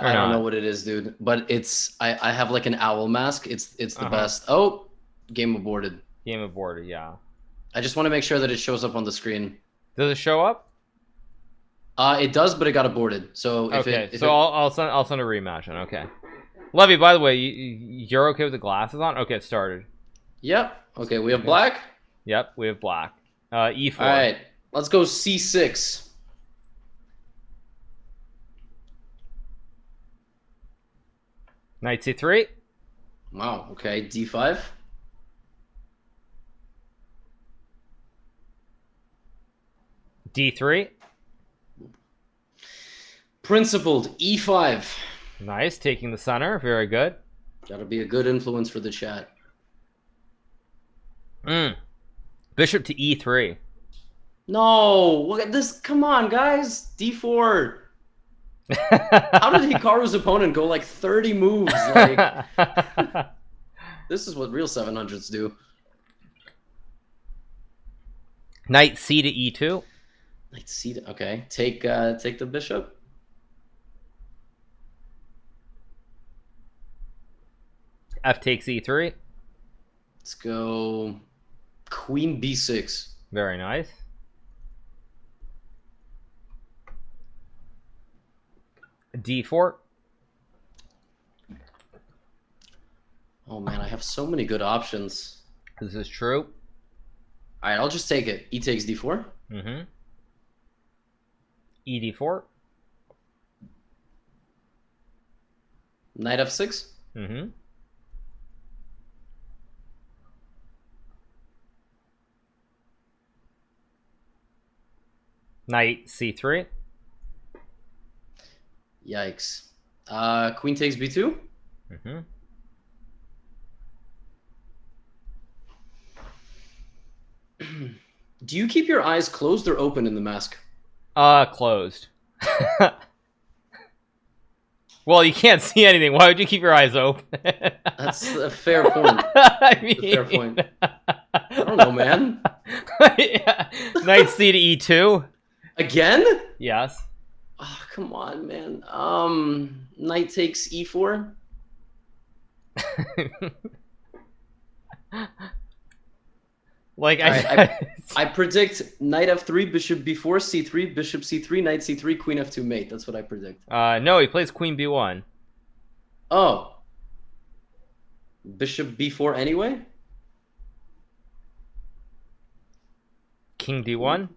I don't know not? what it is, dude. But I have like an owl mask. It's the Uh-huh. best. Oh, game aborted. Game aborted, yeah. I just want to make sure that it shows up on the screen. Does it show up? It does, but it got aborted. So Okay, if so it I'll send a rematch then. Okay. Levy, by the way, you're okay with the glasses on? Okay, it started. Yep. Okay, we have Okay. black. Yep, we have black. All E4. right. Let's go C6. Knight C3. Wow. Okay, D5. D3. Principled E5. Nice, taking the center. Very good. Gotta be a good influence for the chat. Bishop to E3. No, look at this. Come on, guys. D4. How did Hikaru's opponent go like 30 moves? Like, this is what real 700s do. Knight C to E2. Knight C. Okay, take the bishop. F takes E3. Let's go Queen B6. Very nice. D4. Oh man, I have so many good options. This is true. All right, I'll just take it. E takes D4. Mm-hmm. ED4. Knight F6. Mm-hmm. Knight C3. Yikes. Queen takes B2. Mm-hmm. Do you keep your eyes closed or open in the mask? Closed. Well, you can't see anything. Why would you keep your eyes open? That's a fair point. I mean, A fair point. I don't know, man. Yeah. Knight C to E2. Again? Yes. Oh, come on, man. Knight takes E4. Like I predict Knight F3, Bishop B4, C3, Bishop C3, Knight C3, Queen F2 mate. That's what I predict. no, he plays Queen B1. Oh. Bishop B4 anyway? King D1.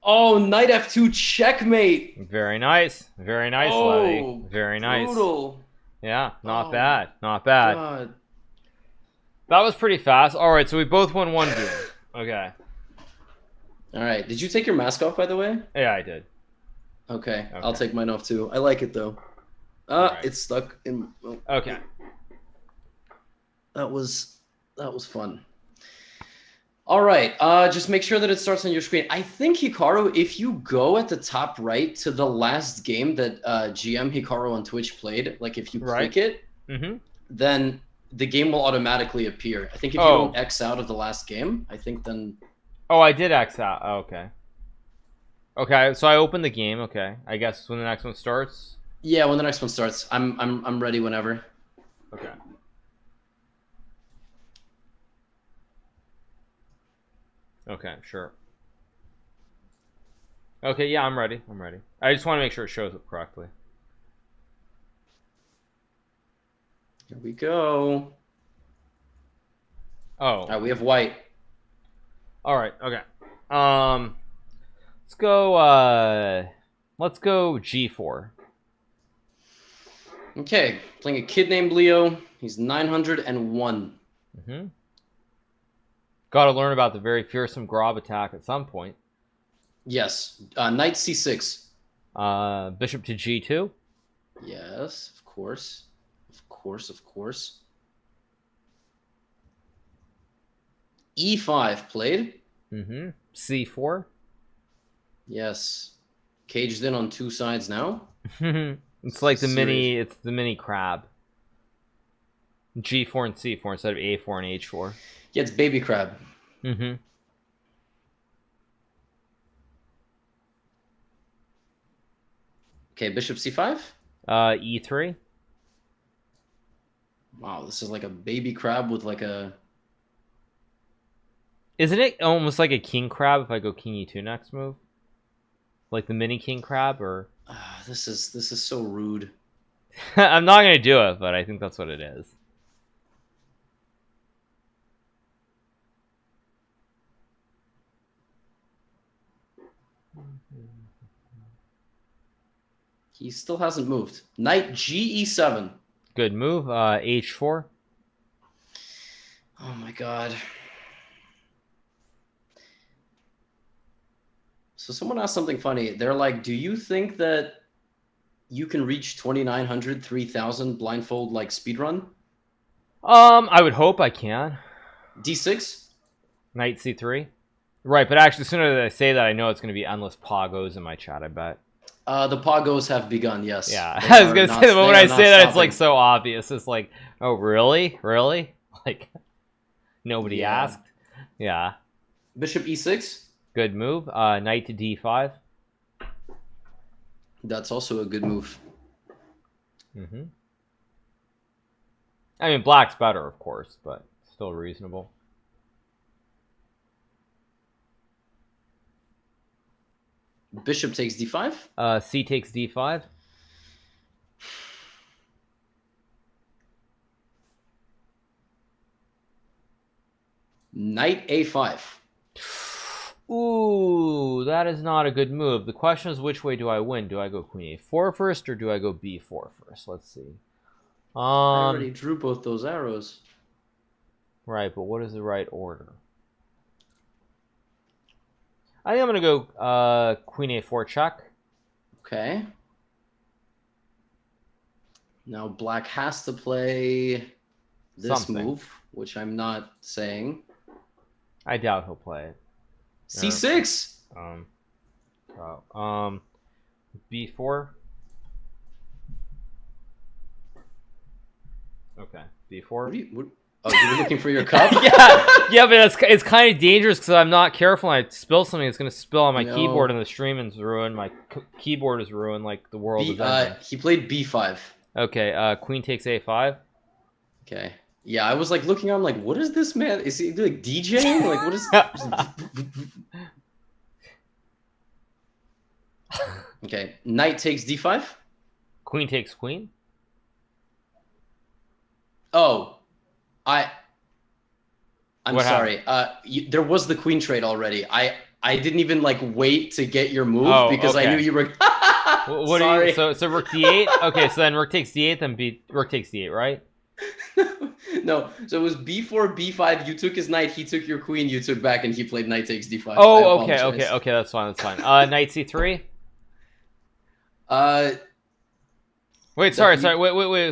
Oh, Knight F2 checkmate. Very nice. Very nice, Levy. Oh, Very nice. brutal. Yeah, not Oh, bad. Not bad. God. That was pretty fast. All right, so we both won one game. Okay. All right. Did you take your mask off, by the way? Yeah, I did. Okay. I'll take mine off too. I like it though. Right. It's stuck in. Oh, Okay. that was fun. All right. Just make sure that it starts on your screen. I think Hikaru, if you go at the top right to the last game that GMHikaru on Twitch played, like if you click it, then the game will automatically appear. I think if you don't X out of the last game, I think then. Oh, I did X out. Oh, okay. Okay, so I opened the game. Okay, I guess when the next one starts. Yeah, when the next one starts, I'm ready whenever. Okay. Okay, sure. Okay, yeah, I'm ready. I'm ready. I just want to make sure it shows up correctly. Here we go. Oh. All right, we have white. All right. Okay. Let's go. Let's go G4. Okay, playing a kid named Leo. He's 901. Got to learn about the very fearsome Grob attack at some point. Yes. Knight C6. Bishop to G2. Yes, of course. Of course, of course. E5 played. C4. Yes. Caged in on two sides now. It's like the mini. It's the mini crab. G4 and C4 instead of A4 and H4. Yeah, it's baby crab. Okay, bishop C5. E3. Wow, this is like a baby crab with like a... Isn't it almost like a king crab if I go king E2 next move? Like the mini king crab, or... This is so rude. I'm not going to do it, but I think that's what it is. He still hasn't moved. Knight GE7. Good move. H4. Oh my god. So someone asked something funny. They're like, do you think that you can reach 2,900, 3,000 blindfold like speedrun? I would hope I can. D6? Knight C3. Right, but actually, sooner than I say that, I know it's going to be endless poggos in my chat, I bet. The poggos have begun, yes. Yeah, I was going to say, the moment I say that, stopping. it's like so obvious. It's like, oh, really? Really? Like, nobody asked? Yeah. Bishop E6? Good move. Knight to D5. That's also a good move. Mm-hmm. I mean, black's better, of course, but still reasonable. Bishop takes D5? C takes D5. Knight A5. Ooh, that is not a good move. The question is, which way do I win? Do I go queen A4 first, or do I go B4 first? Let's see. I already drew both those arrows. Right, but what is the right order? I think I'm going to go queen A4 check. Okay. Now black has to play this move, which I'm not saying. I doubt he'll play it. C6. B4. Okay, B4. Oh, you were looking for your cup? yeah, but it's kind of dangerous because I'm not careful. And I spill something, it's going to spill on my keyboard, and the stream is ruined. My keyboard is ruined, like the world is ending. He played B5. Okay, queen takes A5. Okay. Yeah, I was like looking. I'm like, what is this man? Is he like DJing? Like, what is? Okay, knight takes D5. Queen takes queen. Oh, I'm sorry. There was the queen trade already. I didn't even like wait to get your move because I knew you were. What sorry. Are you, so rook D8. Okay, so then rook takes D8, then rook takes D8, right? No, so it was B4, B5. You took his knight, he took your queen, you took back, and he played knight takes D5. Oh, okay, that's fine. Knight C3. Wait, sorry,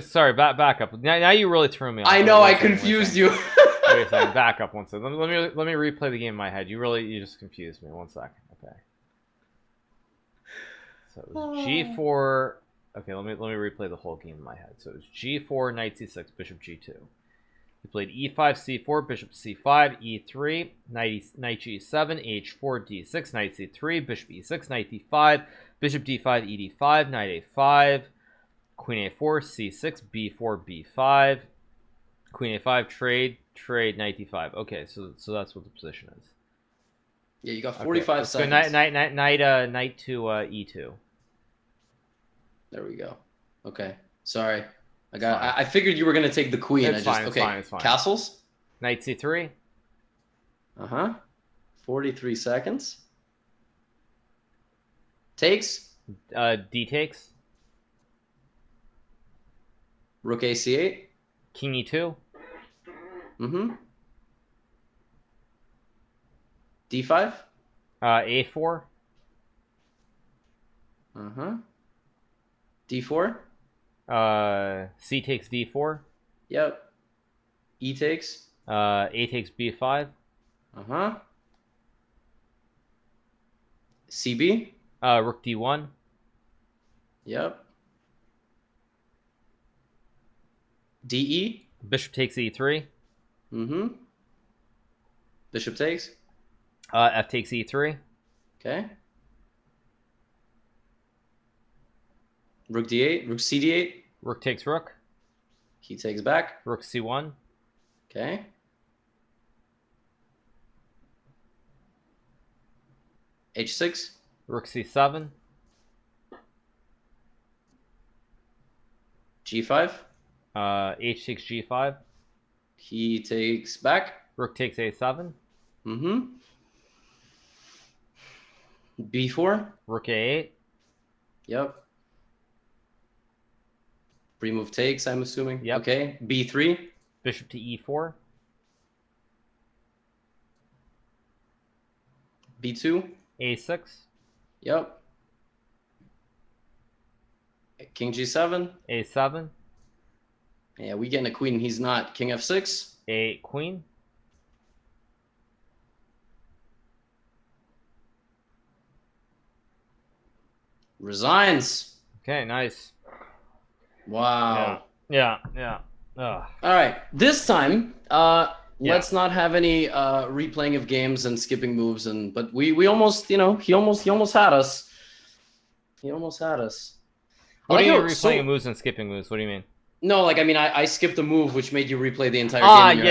sorry. Back up. Now you really threw me off. I know, I confused you. Wait a second, back up one second. Let me replay the game in my head. You just confused me. 1 second. Okay. So it was G4. Okay, let me replay the whole game in my head. So it was G4, knight C6, bishop G2. He played E5, C4, bishop C5, E3, knight G7, H4, D6, knight C3, bishop E6, knight D5, bishop D5, ED5, knight A5, queen A4, C6, B4, B5, queen A5, trade, knight D5. Okay, so that's what the position is. Yeah, you got 45 seconds. So knight to E2. There we go. Okay, sorry. I figured you were gonna take the queen. It's fine. Castles. Knight C3. 43 seconds. Takes. D takes. Rook AC8. King E2. D5. A4. D4. C takes D4. Yep. E takes. A takes B5. CB. Rook D1. Yep. DE. Bishop takes E3. Bishop takes. F takes E3. Okay. Rook d8. Rook c d8. Rook takes rook. He takes back. Rook c1. Okay. h6. Rook c7. g5. H takes g5. He takes back. Rook takes a7. Mm-hmm. b4. Rook a8. Yep. Free move takes, I'm assuming. Yep. Okay. b3. Bishop to e4. b2. a6. Yep. King g7. a7. Yeah, we getting a queen. He's not. King f6. A queen. Resigns. Okay, nice. Wow. Yeah. Ugh. All right. This time, let's not have any replaying of games and skipping moves. But we almost, he almost had us. He almost had us. What are you replaying moves and skipping moves? What do you mean? No, like, I mean, I skipped a move which made you replay the entire game.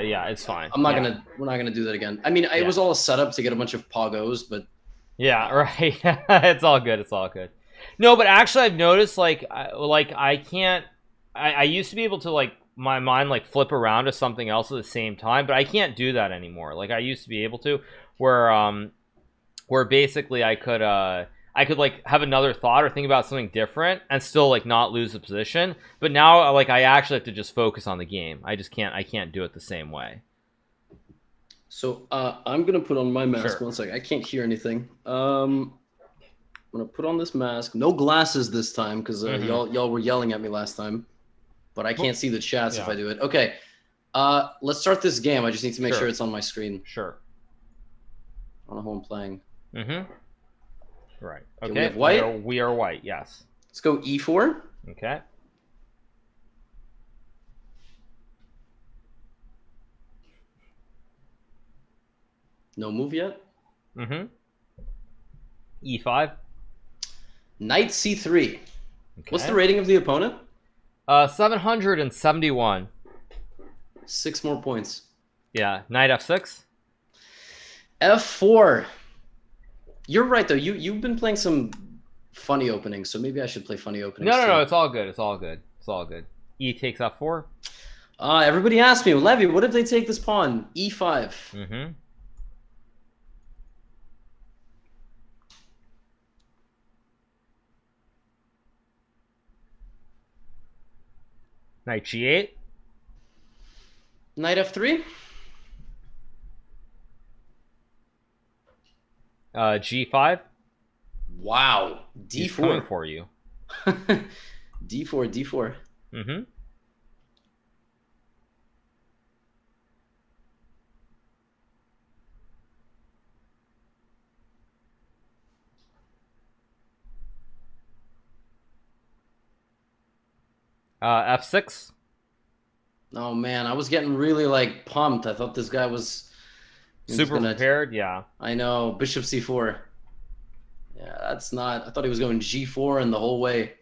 Yeah. It's fine. We're not gonna do that again. I mean, it was all a setup to get a bunch of poggos, but yeah, right. It's all good. No, but actually, I've noticed I can't. I used to be able to my mind flip around to something else at the same time, but I can't do that anymore. Like I used to be able to, where basically I could have another thought or think about something different and still not lose the position. But now I actually have to just focus on the game. I can't do it the same way. So I'm gonna put on my mask. Sure. 1 second. I can't hear anything. I'm gonna put on this mask. No glasses this time because y'all were yelling at me last time. But I can't see the chats if I do it. Okay. Let's start this game. I just need to make sure it's on my screen. Sure. I don't know who I'm playing. Right. Okay. We have white? We are white, yes. Let's go e4. Okay. No move yet. E5. Knight c3. Okay. What's the rating of the opponent? 771. 6 more points. Yeah. Knight f6. f4. You're right though. You've been playing some funny openings, so maybe I should play funny openings. No. It's all good. E takes f4. Everybody asked me, Levy, what if they take this pawn? e5. Knight g8. Knight f3. G5. Wow. D4. He's coming for you. D4. F6. Oh man, I was getting really pumped. I thought this guy was super prepared. Yeah, I know. Bishop c4. Yeah, that's not. I thought he was going g4 and the whole way.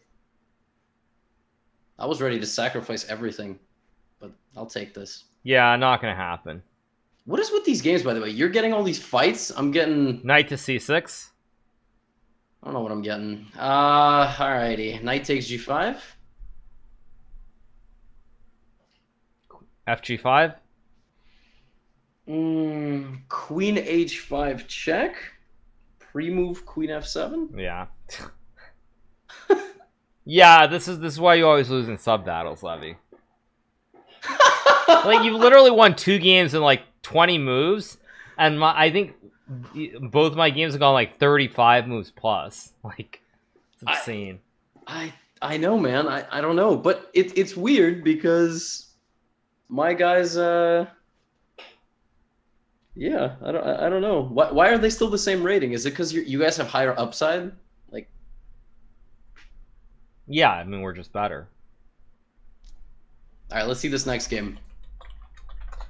I was ready to sacrifice everything, but I'll take this. Yeah, not gonna happen. What is with these games, by the way? You're getting all these fights. I'm getting knight to c6. I don't know what I'm getting. Alrighty. Knight takes g5. FG5. Queen h5 check. Pre-move queen f7. Yeah. Yeah, this is why you always lose in sub battles, Levy. You've literally won 2 games in 20 moves, and I think both my games have gone 35 moves plus. It's insane. I know, man. I don't know, but it's weird because my guys, yeah, I don't know. Why are they still the same rating? Is it because you guys have higher upside? Yeah, I mean, we're just better. All right, let's see this next game.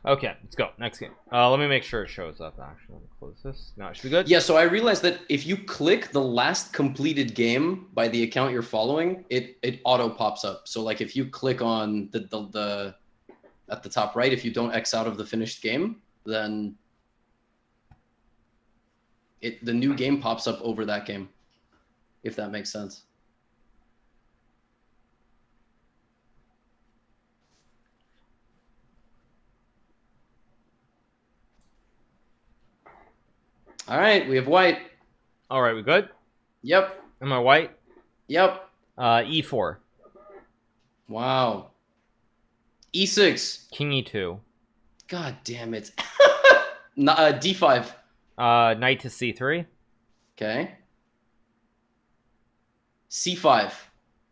Okay, let's go. Next game. Let me make sure it shows up, actually. Let me close this. No, it should be good. Yeah, so I realized that if you click the last completed game by the account you're following, it auto pops up. So like if you click on the at the top right, if you don't X out of the finished game, then the new game pops up over that game, if that makes sense. All right, we have white. All right, we good? Yep. Am I white? Yep. E4. Wow. E6. King E2. God damn it. D5. Knight to C3. Okay. C5.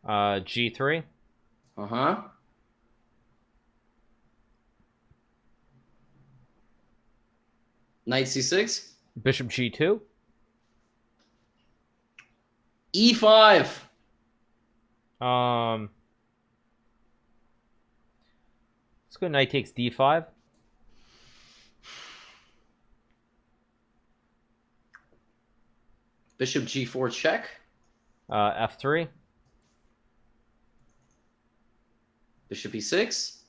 G3. Uh-huh. Knight C6. Bishop G2. E5. Let's go knight takes D5. Bishop G4 check. F3. Bishop E6.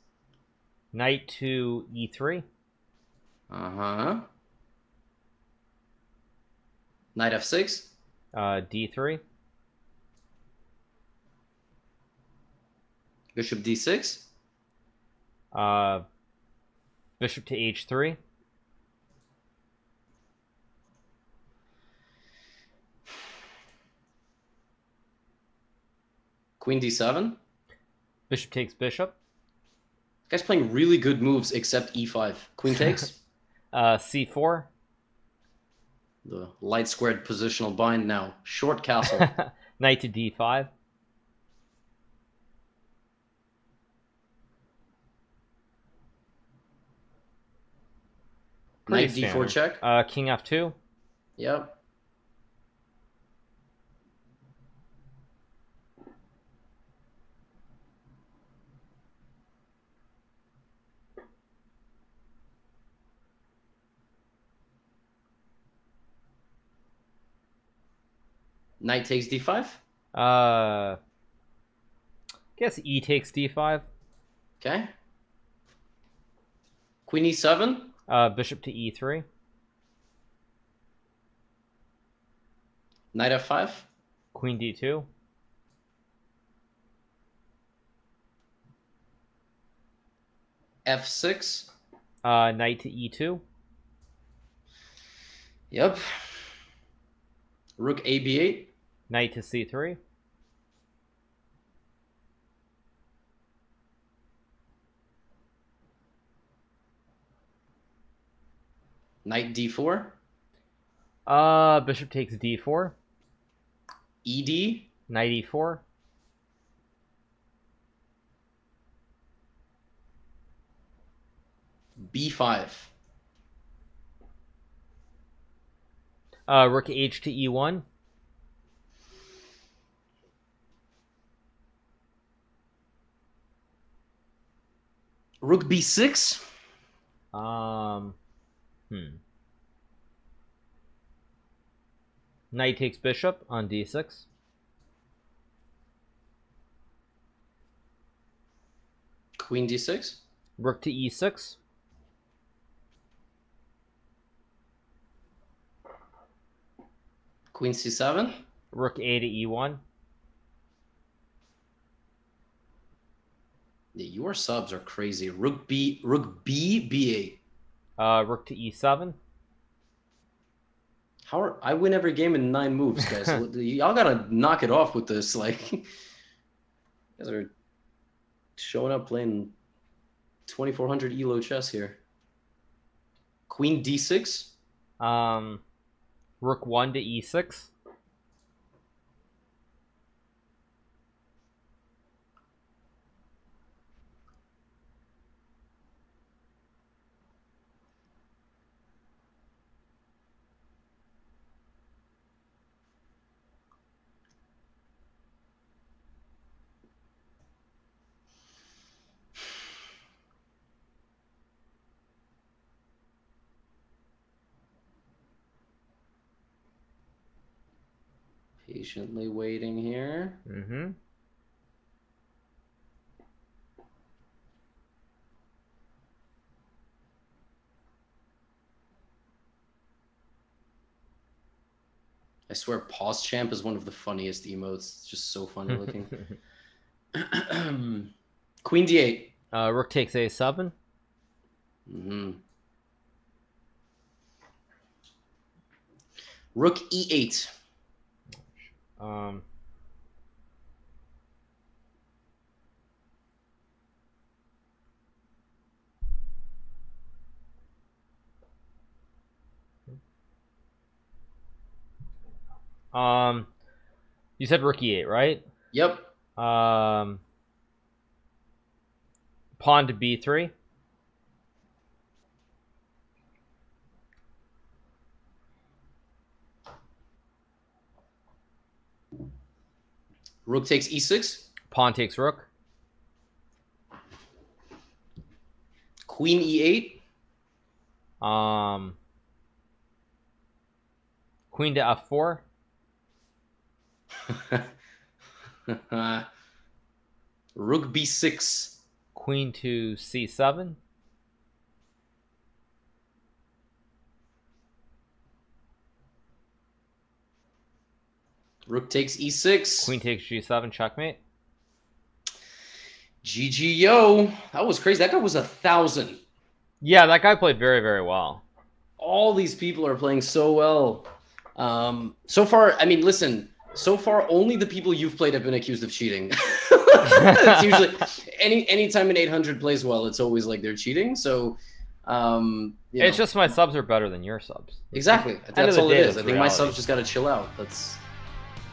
Knight to E3. Uh-huh. Knight F6. D3. Bishop D6. Bishop to H3. Queen D7. Bishop takes bishop. Guy's playing really good moves except E5. Queen takes. C4. The light squared positional bind now. Short castle. Knight to D5. Knight Pretty D4 check. King F2. Yep. Knight takes D5. Guess E takes D5. Okay. Queen E7. Bishop to E3. Knight F5. Queen D2. F6. Knight to E2. Yep. Rook A B8. Knight to C3. Knight D4. Bishop takes D4. ED. Knight E4. B5. Rook H to E1. Rook B6. Knight takes bishop on D6. Queen D6. Rook to E6. Queen C7. Rook A to E1. Yeah, your subs are crazy. Rook B B8. Rook to E7. I win every game in 9 moves, guys. Y'all gotta knock it off with this. Like, you guys are showing up playing 2400 elo chess here. Queen D6. Rook 1 to E6. Patiently waiting here. Mm-hmm. I swear, Pause Champ is one of the funniest emotes. It's just so funny looking. Queen D8. Rook takes A7. Mm-hmm. Rook E8. You said rook E8, right? Yep. Pawn to B3. Rook takes E6. Pawn takes rook. Queen E8. Queen to F4. Rook B6. Queen to C7. Rook takes E6. Queen takes G7, checkmate. GG, yo. That was crazy. That guy was 1,000. Yeah, that guy played very, very well. All these people are playing so well. So far, I mean, listen. So far, only the people you've played have been accused of cheating. It's usually anytime an 800 plays well, it's always like they're cheating. So, it's just my subs are better than your subs. Exactly. That's all it is. I think my reality. subs just got to chill out.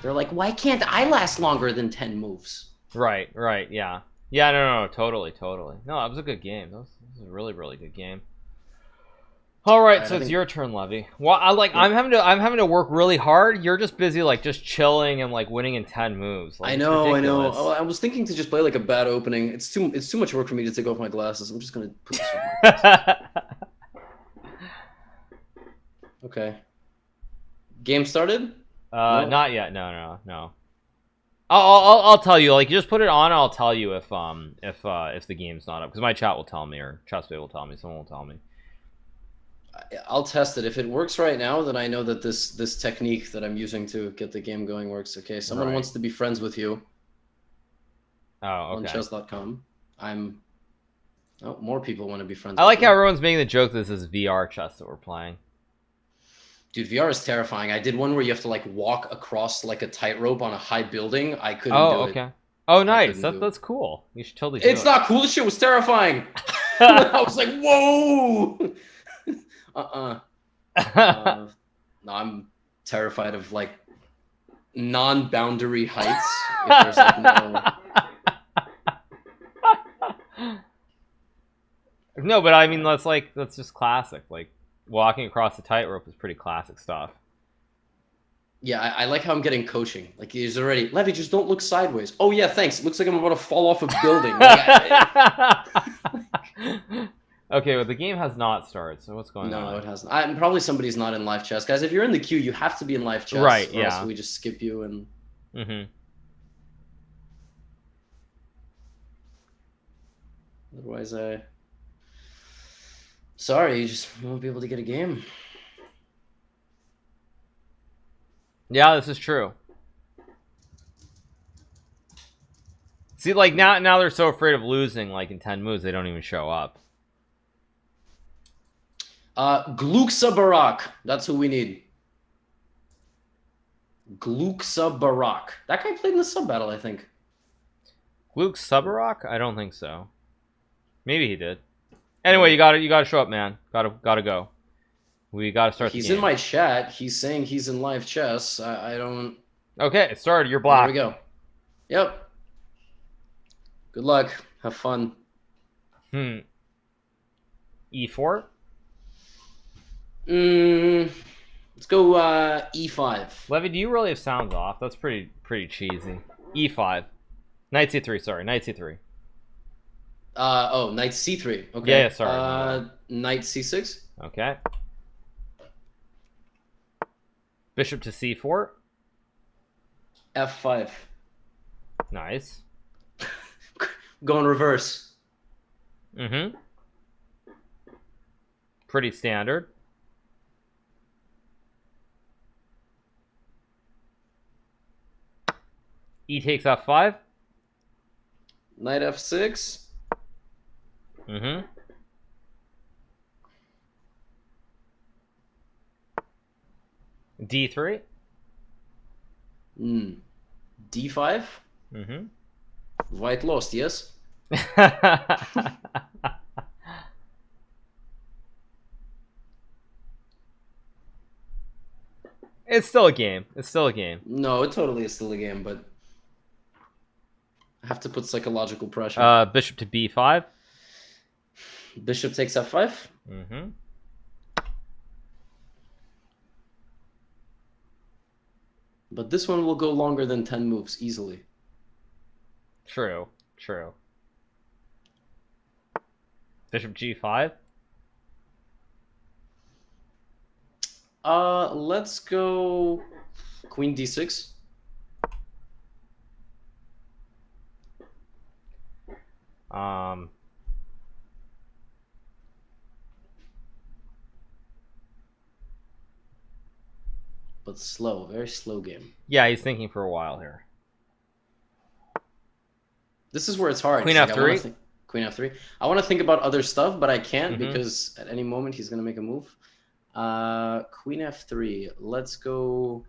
They're like, why can't I last longer than 10 moves? Right, yeah. Yeah, no, totally. No, that was a good game. That was a really, really good game. All right, so it's your turn, Levy. Well, I'm having to work really hard. You're just busy, just chilling and winning in 10 moves. I know. Oh, I was thinking to just play a bad opening. It's too much work for me to take off my glasses. I'm just gonna put this on my glasses. Okay. Game started? No? Not yet. No. I'll tell you. You just put it on. I'll tell you if the game's not up, because my chat will tell me, or ChatSpace will tell me. Someone will tell me. I'll test it. If it works right now, then I know that this technique that I'm using to get the game going works. Okay, someone wants to be friends with you. Oh, okay. On chess.com. More people want to be friends. I like how everyone's making the joke that this is VR chess that we're playing. Dude, VR is terrifying. I did one where you have to walk across a tightrope on a high building. I couldn't do it. Okay. Oh, nice. That's cool. You should totally do it. It's not cool. This shit was terrifying. I was like, whoa. No, I'm terrified of non-boundary heights. If there's no... No, but I mean that's just classic. Walking across the tightrope is pretty classic stuff. Yeah, I like how I'm getting coaching. He's already, Levy, just don't look sideways. Oh yeah, thanks. It looks like I'm about to fall off a building. Okay, well, the game has not started, so what's going on? No, it hasn't. Probably somebody's not in live chess. Guys, if you're in the queue, you have to be in live chess. Right, or else we just skip you and... Mm-hmm. Otherwise, sorry, you just won't be able to get a game. Yeah, this is true. See, now they're so afraid of losing, in 10 moves, they don't even show up. Gluksa Barak. That's who we need. Gluksa Barak. That guy played in the sub battle, I think. Gluksa Barak? I don't think so. Maybe he did. Anyway, you gotta show up, man. Gotta go. We gotta start. He's in my chat. He's saying he's in live chess. I don't. Okay, it started. You're black. There we go. Yep. Good luck. Have fun. E4. Let's go E5. Levy, do you really have sounds off? That's pretty cheesy. E5. Knight C3. Sorry, Knight C3. Knight C3. Okay. Yeah, sorry. Knight C6. Okay. Bishop to C4. F5. Nice. Go in reverse. Mm-hmm. Pretty standard. E takes F5. Knight F6. Mm-hmm. D3. D5. Mm-hmm. White lost, yes? It's still a game. It's still a game. No, it totally is still a game, but I have to put psychological pressure. Bishop to B5. Bishop takes F5. Mm-hmm. But this one will go longer than 10 moves, easily. True. True. Bishop G5. Let's go Queen D6. But slow, very slow game. Yeah, he's thinking for a while here. This is where it's hard. Queen 'cause, F3. Queen F3. I want to think about other stuff, but I can't Mhm. because at any moment he's gonna make a move. Queen F3. Let's go.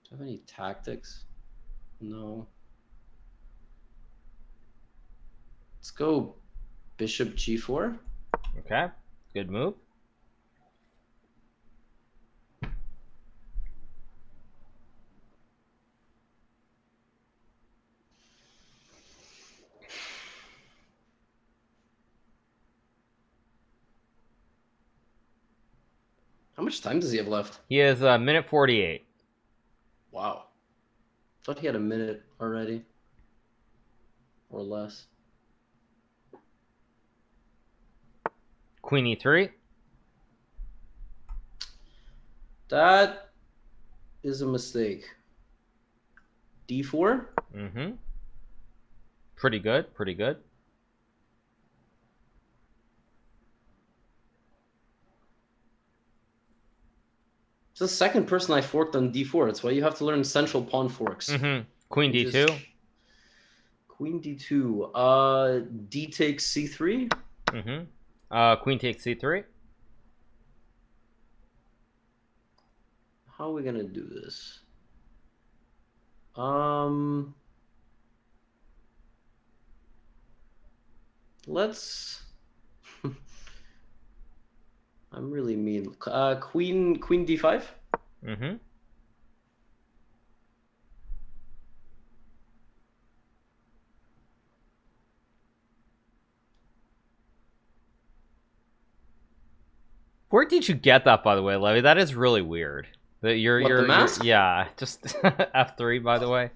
Do I have any tactics? No. Let's go Bishop G4. Okay, good move. How much time does he have left? He has a minute 48. Wow. Thought he had a minute already. Or less. Queen E3. That is a mistake. D4? Mm-hmm. Pretty good, pretty good. It's the second person I forked on D4. That's why you have to learn central pawn forks. Mm-hmm. Queen D2. Queen D2. D takes C3. Mm-hmm. Queen takes C3. How are we gonna do this? Let's. I'm really mean. Queen D5. Mm-hmm. Where did you get that, by the way, Levy? That is really weird. That The mask? yeah, just F3, by the way.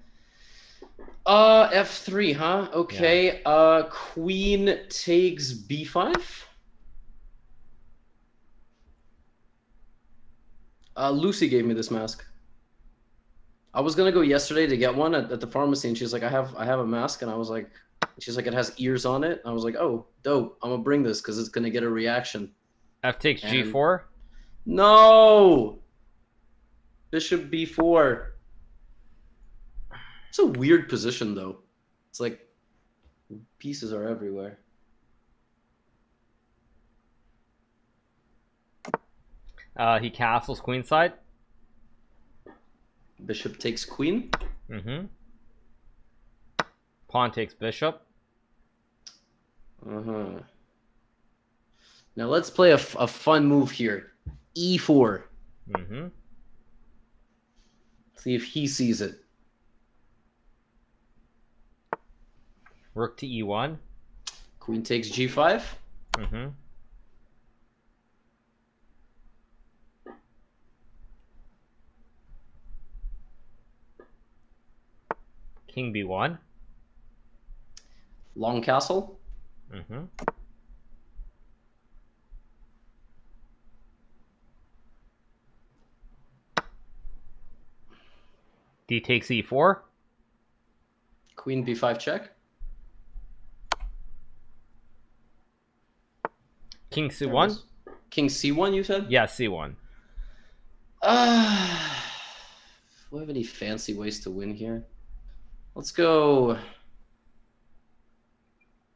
F3, huh? Okay. Yeah. Queen takes B5. Lucy gave me this mask. I was gonna go yesterday to get one at the pharmacy, and she's like, I have a mask, and I was like, she's like, it has ears on it. And I was like, oh, dope. I'm gonna bring this because it's gonna get a reaction. F takes G4. No. Bishop B4. It's a weird position though. It's like pieces are everywhere. He castles queenside. Bishop takes queen. Mm-hmm. Pawn takes bishop. Uh-huh. Now let's play a fun move here. E4. Mm-hmm. See if he sees it. Rook to E1. Queen takes G5. Mm-hmm. King B1. Long castle. Mm-hmm. D takes E4. Queen B5 check. King C1. King C1, you said? Yeah, C1. Do we have any fancy ways to win here? Let's go.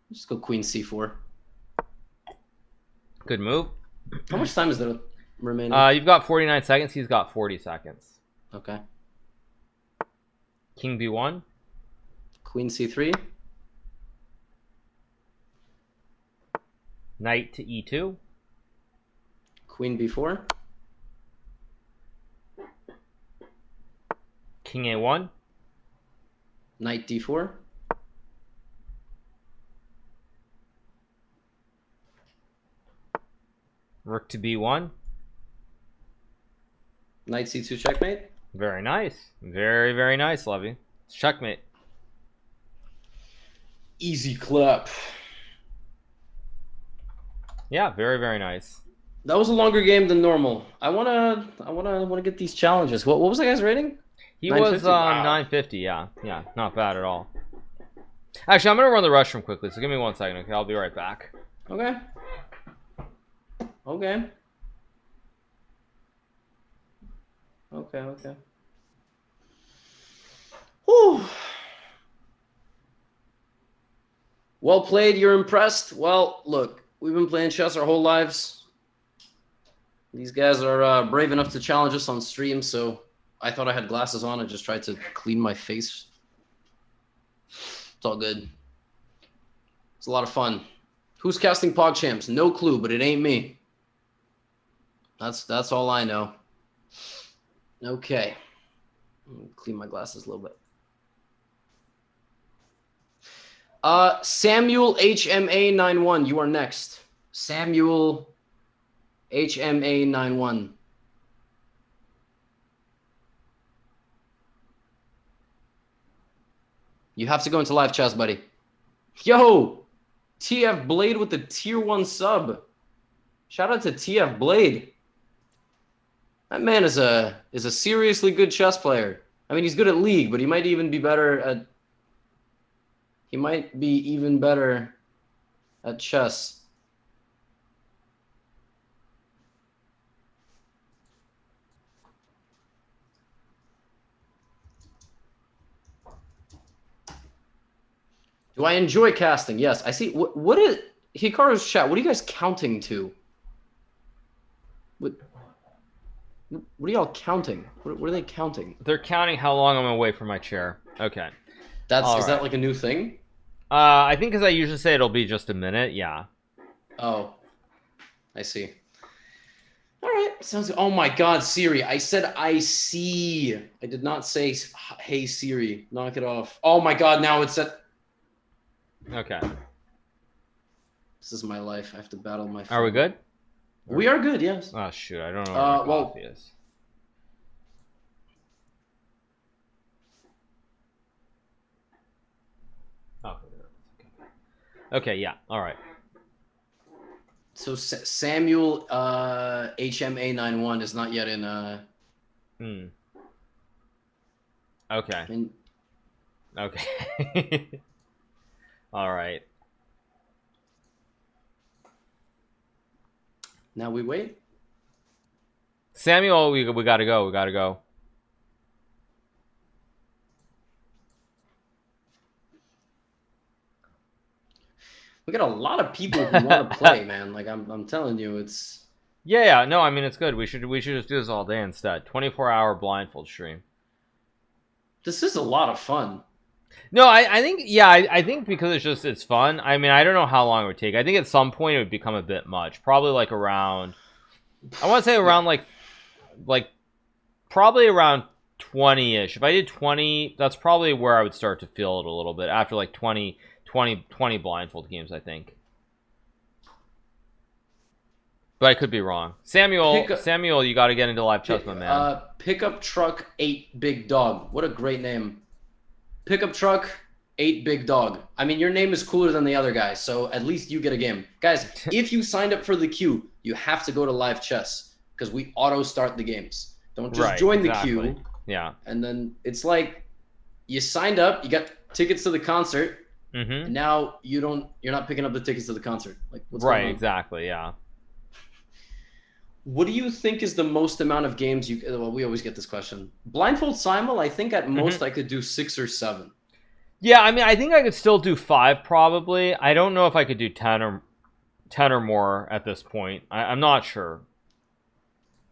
Let's go Queen C4. Good move. How much time is there remaining? You've got 49 seconds. He's got 40 seconds. Okay. King B1. Queen C3. Knight to E2. Queen B4. King A1. Knight D4. Rook to B1. Knight C2 checkmate. Very nice. Very, very nice, Levy. It's checkmate. Easy clap. Yeah, very, very nice. That was a longer game than normal. I wanna get these challenges. What was that guy's rating? He was 950. Yeah, not bad at all. Actually, I'm gonna run the restroom quickly, so give me 1 second. Okay, I'll be right back. Okay. Okay. Okay. Whew. Well played. You're impressed. Well, look, we've been playing chess our whole lives. These guys are brave enough to challenge us on stream, so I thought I had glasses on. I just tried to clean my face. It's all good. It's a lot of fun. Who's casting PogChamps? No clue, but it ain't me. That's all I know. Okay. Clean my glasses a little bit. Samuel HMA91, you are next. Samuel HMA91. You have to go into live chess, buddy. Yo! TF Blade with the tier 1 sub. Shout out to TF Blade. That man is a seriously good chess player. I mean, he's good at League, but he might even be better at chess. Do I enjoy casting? Yes. I see. What is Hikaru's chat? What are you guys counting to? What are y'all counting? What are they counting? They're counting how long I'm away from my chair. Okay. Is that like a new thing? I think because I usually say it'll be just a minute. Yeah. Oh, I see. All right. Sounds good. Oh my God, Siri. I said I see. I did not say, hey, Siri. Knock it off. Oh my God, now it's at... Okay. This is my life. I have to battle my phone. Are we good? We are good, yes. Oh, shoot. I don't know where my coffee is. Oh, okay, yeah. All right. So Samuel HMA91 is not yet in... Okay. Okay. All right. Now we wait. Samuel, we gotta go. We gotta go. We got a lot of people who want to play, man. Like I'm telling you, it's... Yeah. No, I mean it's good. We should just do this all day instead. 24-hour blindfold stream. This is a lot of fun. No, I think I think because it's fun. I mean, I don't know how long it would take. I think at some point it would become a bit much. Probably like around, I want to say around like probably around 20-ish. If I did 20, that's probably where I would start to feel it a little bit after like 20 blindfold games, I think. But I could be wrong. Samuel, you got to get into live chess, my man. Pickup Truck 8 Big Dog. What a great name. Pickup Truck 8 Big Dog. I mean, your name is cooler than the other guy, so at least you get a game. Guys, if you signed up for the queue, you have to go to live chess because we auto start the games. Don't just join the queue. Yeah. And then it's like you signed up, you got tickets to the concert, and now you're not picking up the tickets to the concert. Like, what's going on? Exactly. Yeah. What do you think is the most amount of games you? Well, we always get this question. Blindfold Simul, I think at most I could do 6 or 7. Yeah, I mean, I think I could still do 5 probably. I don't know if I could do 10 or more at this point. I'm not sure.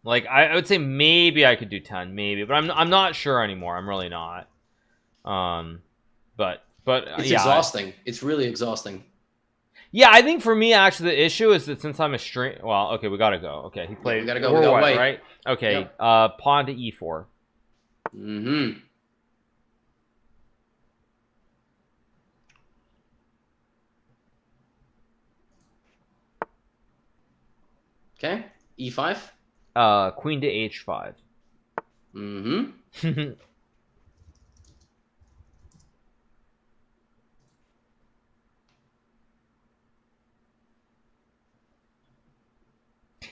Like, I would say maybe I could do 10, maybe, but I'm not sure anymore. I'm really not. But It's yeah, exhausting. It's really exhausting. yeah. I think for me, actually, the issue is that since I'm a stream. Well, okay, we gotta go. Okay, he played. Yeah, we gotta go. We got white, right? Okay, yep. Pawn to e4. Okay, e5. Queen to h5.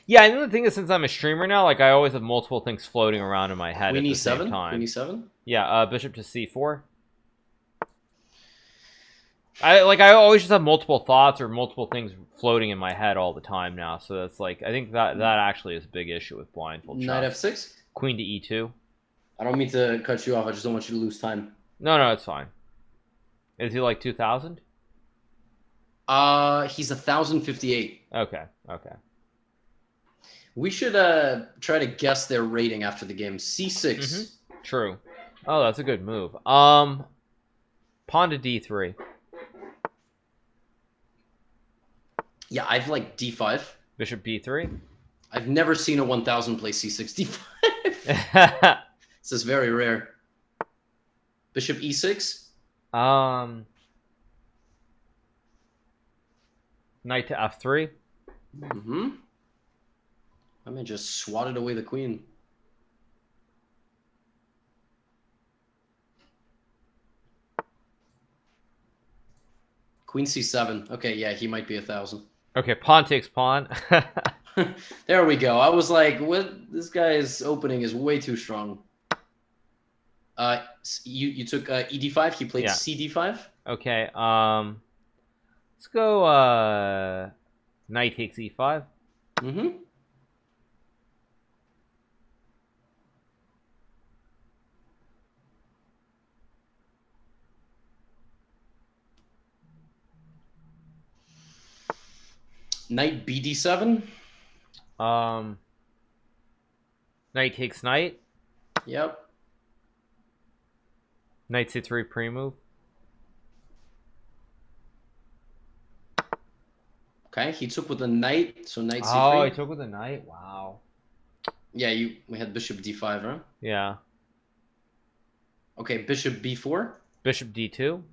Yeah, I think the thing is, since I'm a streamer now, like I always have multiple things floating around in my head Queen at the e7? same time. Queen e7? Yeah, bishop to c4. I always just have multiple thoughts or multiple things floating in my head all the time now. So that's like, I think that actually is a big issue with blindfold chess. Knight f6. Queen to e2. I don't mean to cut you off. I just don't want you to lose time. No, it's fine. Is he like 2,000? He's 1,058. Okay. We should try to guess their rating after the game. c6. True. Oh, that's a good move. Pawn to d3. Yeah, I've like d5. Bishop b3. I've never seen a 1,000 play c6 d5. This is very rare. Bishop e6. Knight to f3. I mean, just swatted away the queen. Queen c7. Okay, yeah, he might be 1,000. Okay, pawn takes pawn. There we go. I was like, what? This guy's opening is way too strong. You took ed5. He played cd5. Okay. Let's go. Knight takes e5. Knight bd7. Knight takes knight. Yep. Knight c3 pre-move. Okay, he took with a knight, so knight c3. Oh, he took with a knight. Wow. Yeah, we had bishop d5, right? Yeah. Okay, bishop b4. Bishop d2.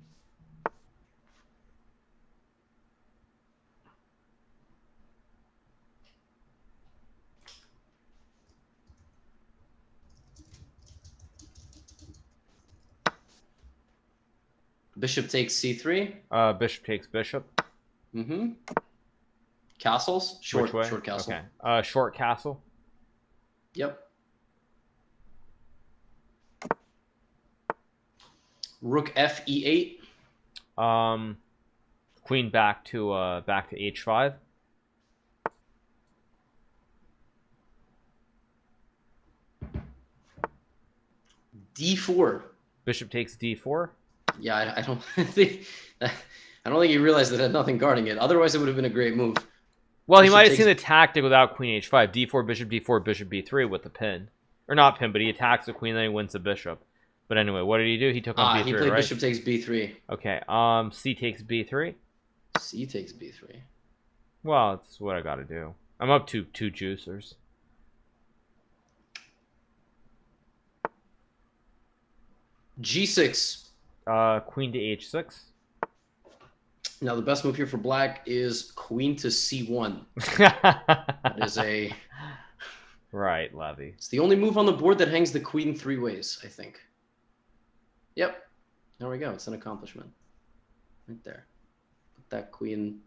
Bishop takes c3. Bishop takes bishop. Castles? Short castle. Okay. Short castle. Yep. Rook f e8. Queen back to h5. d4. Bishop takes d4. Yeah, I don't think he realized that it had nothing guarding it. Otherwise, it would have been a great move. Well, he might have seen the tactic without queen h5. d4, bishop d4, bishop b3 with the pin. Or not pin, but he attacks the queen, then he wins the bishop. But anyway, what did he do? He took on b3, he played right? bishop takes b3. Okay, c takes b3. C takes b3. Well, that's what I gotta do. I'm up to 2 juicers. g6. Queen to h6. Now, the best move here for black is queen to c1. That is a... Right, Levy. It's the only move on the board that hangs the queen 3 ways, I think. Yep. There we go. It's an accomplishment. Right there. Put that queen...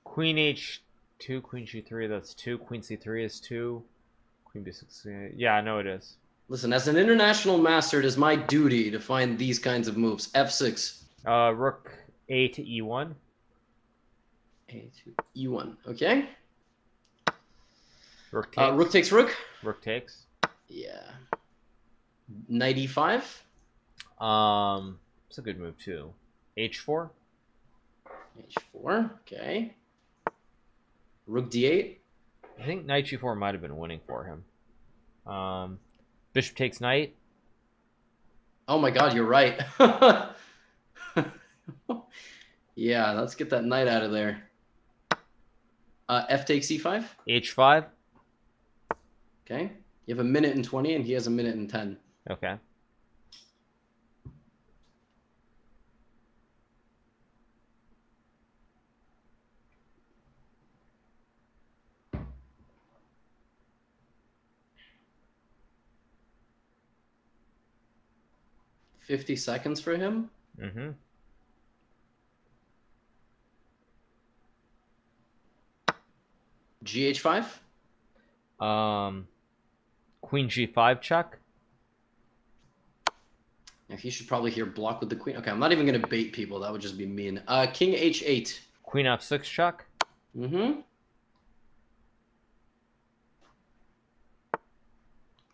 Queen h2, queen g3, that's 2. Queen c3 is 2. Queen b6, yeah, no, it is. Listen, as an international master, it is my duty to find these kinds of moves. F6. Rook A to E1. A to E1. Okay. Rook takes. Rook takes rook. Rook takes. Yeah. Knight E5. It's a good move too. H4. H4. Okay. Rook D8. I think Knight G4 might have been winning for him. Bishop takes knight. Oh my god, you're right. Yeah, let's get that knight out of there. F takes E5. H5. Okay. You have a minute and 20, and he has a minute and 10. Okay. $50 for him. Mm-hmm. GH5. Queen G5 check. Yeah, he should probably here block with the queen. Okay, I'm not even going to bait people. That would just be mean. King H8. Queen F6 check. Mm-hmm.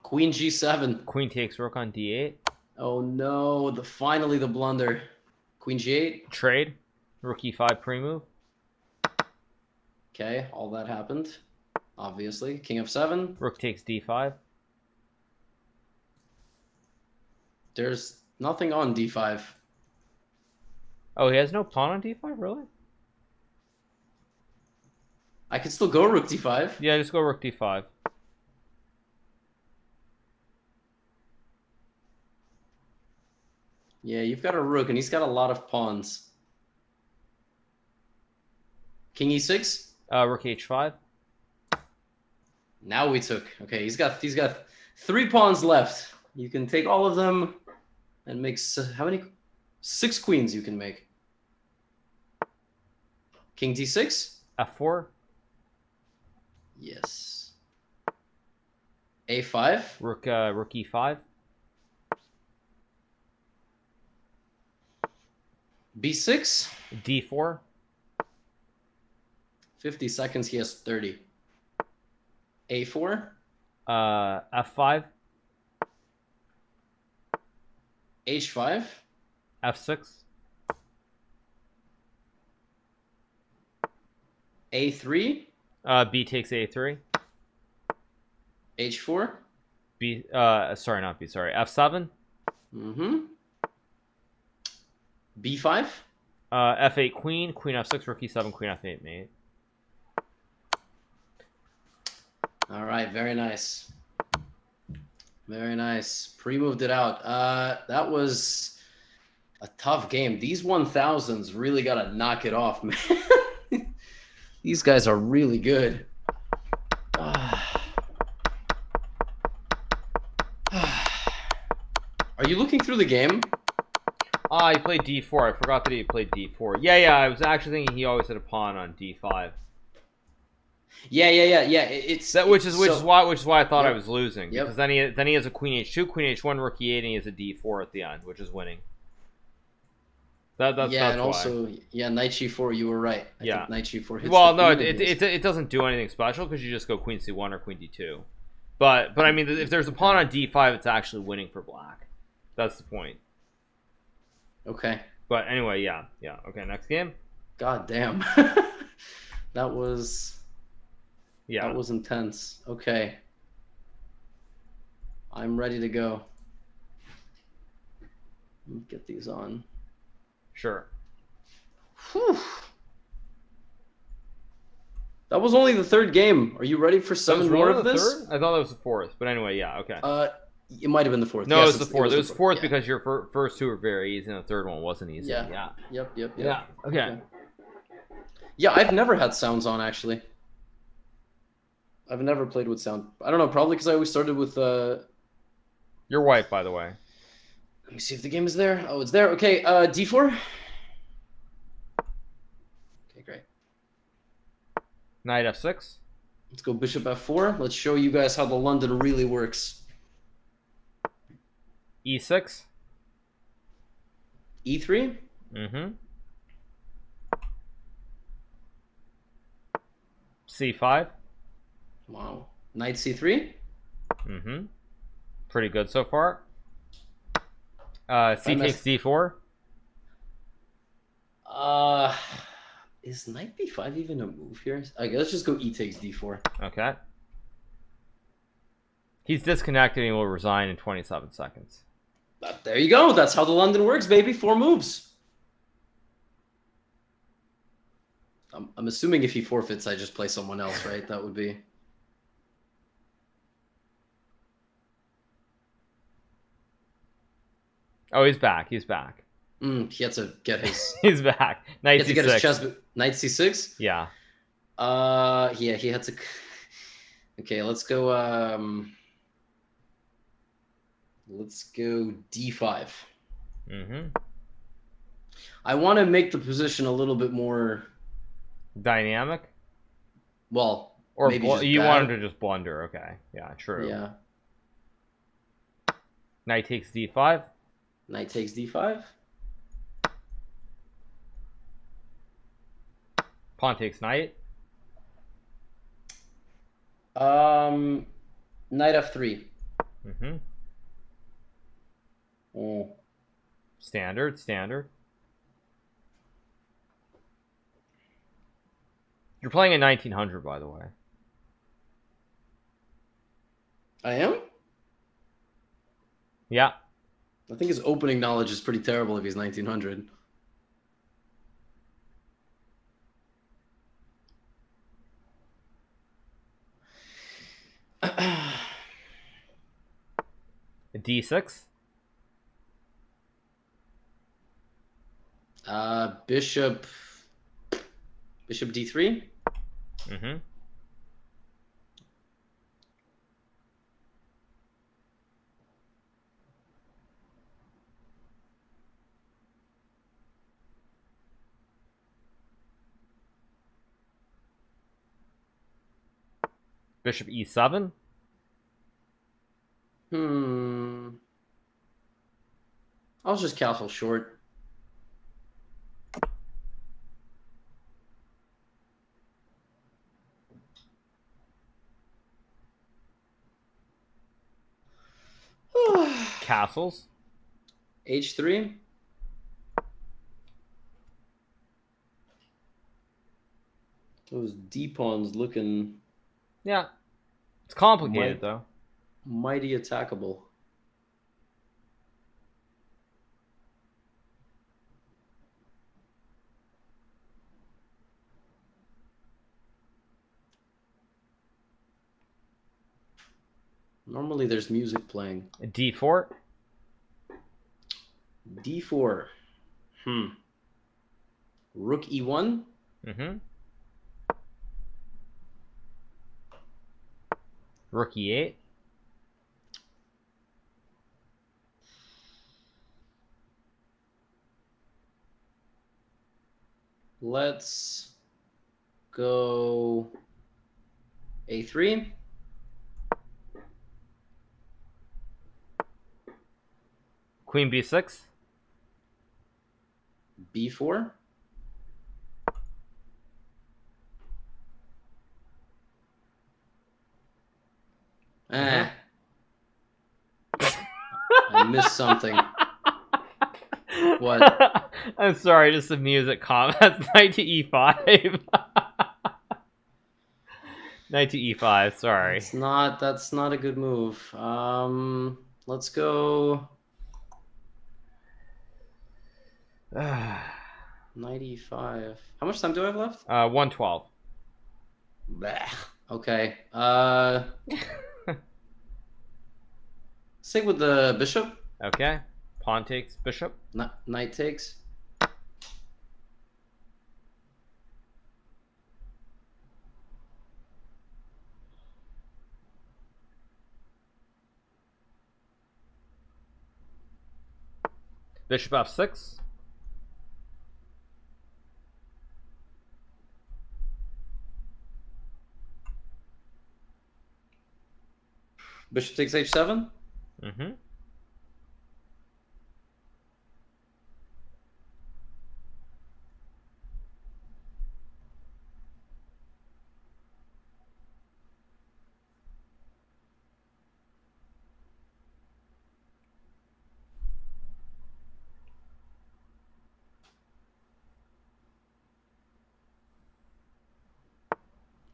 Queen G7. Queen takes rook on D8. Oh no, finally the blunder. Queen G8. Trade. Rook E5 pre-move. Okay, all that happened. Obviously. King F7. Rook takes D5. There's nothing on D5. Oh, he has no pawn on D5? Really? I could still go Rook D5. Yeah, just go Rook D5. Yeah, you've got a rook, and he's got a lot of pawns. King E6. Rook H5. Now we took. Okay, he's got 3 pawns left. You can take all of them, and make how many? 6 queens you can make. King D6. F4. Yes. A5. Rook E5. B6. D4. 50 seconds. He has 30. A4. F5. H5. F6. A3. B takes A3. H4. Sorry, not B, sorry. F7. Mm-hmm. B5. F8 queen, queen F6, rook E7, queen F8 mate. All right, very nice. Very nice. Pre-moved it out. That was a tough game. These 1000s really got to knock it off, man. These guys are really good. Are you looking through the game? He played D4. I forgot that he played D4. Yeah. I was actually thinking he always had a pawn on D5. Yeah. It's that, which is why I thought Yep. I was losing. Yep. Because then he has a queen H2, queen H1, rook E8, and he has a D4 at the end, which is winning. That's and why. also knight G4. You were right. I Yeah. think knight G4 hits. Well, the no, queen it doesn't do anything special because you just go queen C1 or queen D2. But I mean, if there's a pawn on D5, it's actually winning for black. That's the point. Okay. But anyway, yeah. Okay, next game. God damn. That was intense. Okay. I'm ready to go. Let me get these on. Sure. Whew. That was only the 3rd game. Are you ready for 7 more of this? Third? I thought that was the 4th, but anyway, yeah, okay. It might have been the 4th. No, yes, it was the 4th. It was 4th yeah. because your first 2 were very easy, and the 3rd one wasn't easy. Yeah. Yep. Yeah. Okay. Yeah, I've never had sounds on, actually. I've never played with sound. I don't know, probably because I always started with... You're white, by the way. Let me see if the game is there. Oh, it's there. Okay, D4. Okay, great. Knight F6. Let's go bishop F4. Let's show you guys how the London really works. E6. E3. Mm-hmm. C5. Wow. Knight C3. Mm-hmm. Pretty good so far. C takes D4. Is Knight B5 even a move here? Okay, let's just go E takes D4. Okay. He's disconnected and will resign in 27 seconds. There you go. That's how the London works, baby. 4 moves. I'm assuming if he forfeits, I just play someone else, right? That would be... Oh, he's back. He's back. He had to get his... He's back. Knight he had C6. to get his chess... Knight C6? Yeah. Yeah, he had to... Okay, let's go... Let's go D5. Mm-hmm. I want to make the position a little bit more... Dynamic? Well, or maybe just you bad. want him to just blunder. Okay. Yeah, true. Yeah. Knight takes D5. Knight takes D5. Pawn takes knight. Knight F3. Mm-hmm. Oh. Standard. You're playing in 1900, by the way. I am? Yeah. I think his opening knowledge is pretty terrible if he's 1900. D6. Bishop D3. Mm-hmm. Bishop E7. I'll just castle short. Castles. H3. Those D pawns looking... Yeah. It's complicated, though. Mighty attackable. Normally there's music playing. D4. D4. Rook E1. Mm-hmm. Rook E8. Let's go A3. Queen B6. B4. I missed something. What? I'm sorry, just the music comments. Knight to E5. Knight to E5, sorry. That's not a good move. Let's go Knight E5. How much time do I have left? 112. Blech. Okay. Stick with the bishop. Okay. Pawn takes bishop. Knight takes. Bishop F6. Bishop takes H7. Mm-hmm.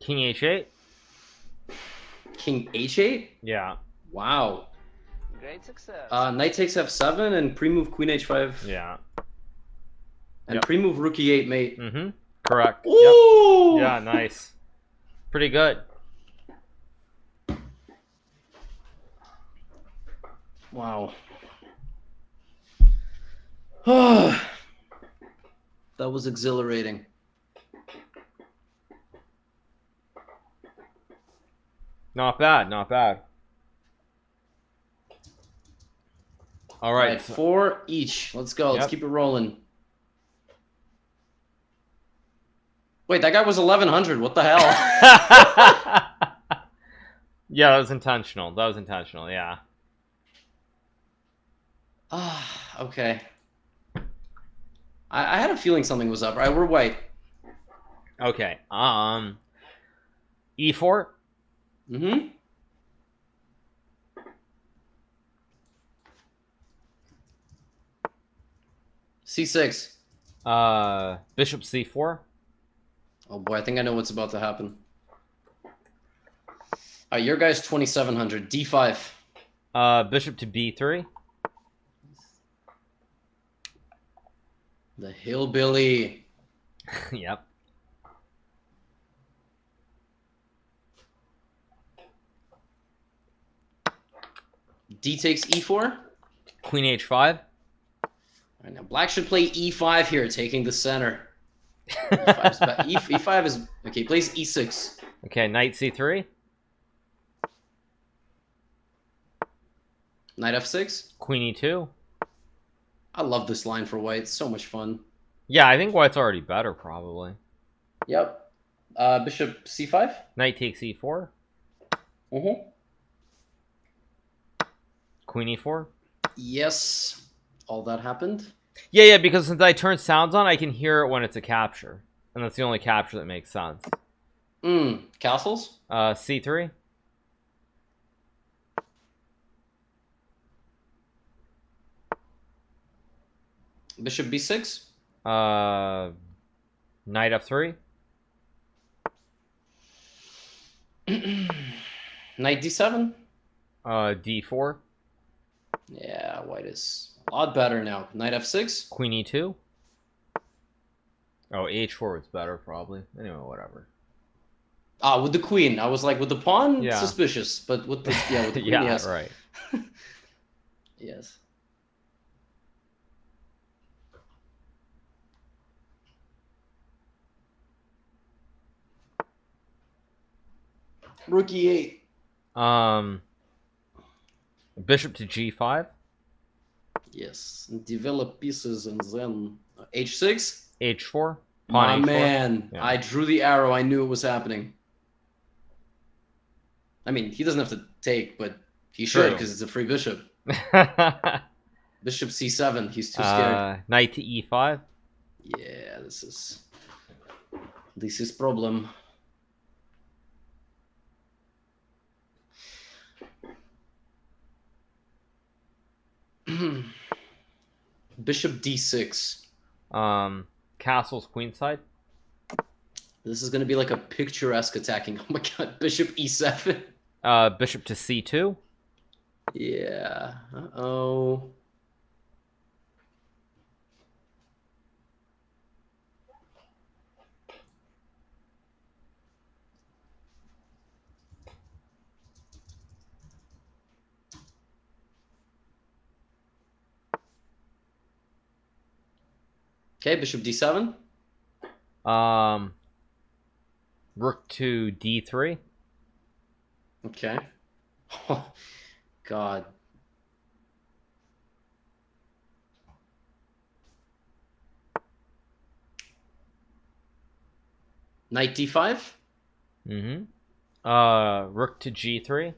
King h8. King h8? Yeah. Wow. Great success. Knight takes f7 and pre-move queen h5. Yeah. And pre-move rook e8 mate. Mm-hmm. Correct. Ooh! Yep. Yeah, nice. Pretty good. Wow. That was exhilarating. Not bad, not bad. All right. 4 each. Let's go. Let's keep it rolling. Wait, that guy was 1100. What the hell? Yeah, that was intentional. That was intentional, yeah. Okay. I had a feeling something was up. All right, we're white. Okay. E4. Mm-hmm. C6. Bishop C4. Oh boy, I think I know what's about to happen. Your guy's 2700. D5. Bishop to B3. The Hillbilly. Yep. D takes E4. Queen H5. All right, now black should play E5 here, taking the center. E5 is okay. Plays E6. Okay, knight C3. Knight F6. Queen E2. I love this line for white. It's so much fun. Yeah, I think white's already better, probably. Yep. Bishop C5. Knight takes E4. Mm-hmm. Queen E4. Yes. All that happened. Yeah, because since I turn sounds on, I can hear it when it's a capture. And that's the only capture that makes sense. Castles? C3. Bishop B6. Knight F3. Knight D7. D4. Yeah, white is a lot better now. Knight F6. Queen E2. Oh, H4 is better, probably. Anyway, whatever. With the queen. I was like, with the pawn, Yeah. suspicious. But with the with the queen, yeah, yes. right. Yes. Rook E8. Bishop to G5. Yes. Develop pieces and then H6. H4. My Pawn H4. man. Yeah. I drew the arrow. I knew it was happening. I mean, he doesn't have to take, but he should because it's a free bishop. Bishop C7. He's too scared. Knight to E5. Yeah, this is problem. Bishop D6. Castle's queenside. This is going to be like a picturesque attacking. Oh my god, Bishop E7. Bishop to C2. Yeah. Uh-oh. Okay, Bishop D7. Rook to D3. Okay. Oh, God. Knight D5. Rook to G3.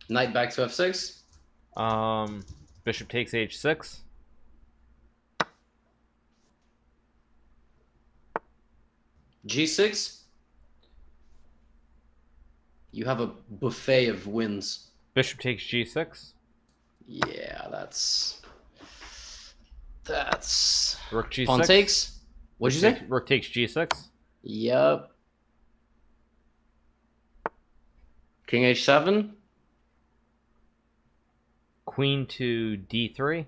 Knight back to f6. Bishop takes h6. G6. You have a buffet of wins. Bishop takes g6. Yeah, that's Rook g6. pawn takes. What'd you say? Rook takes g6. Yep. King h7. Queen to d3.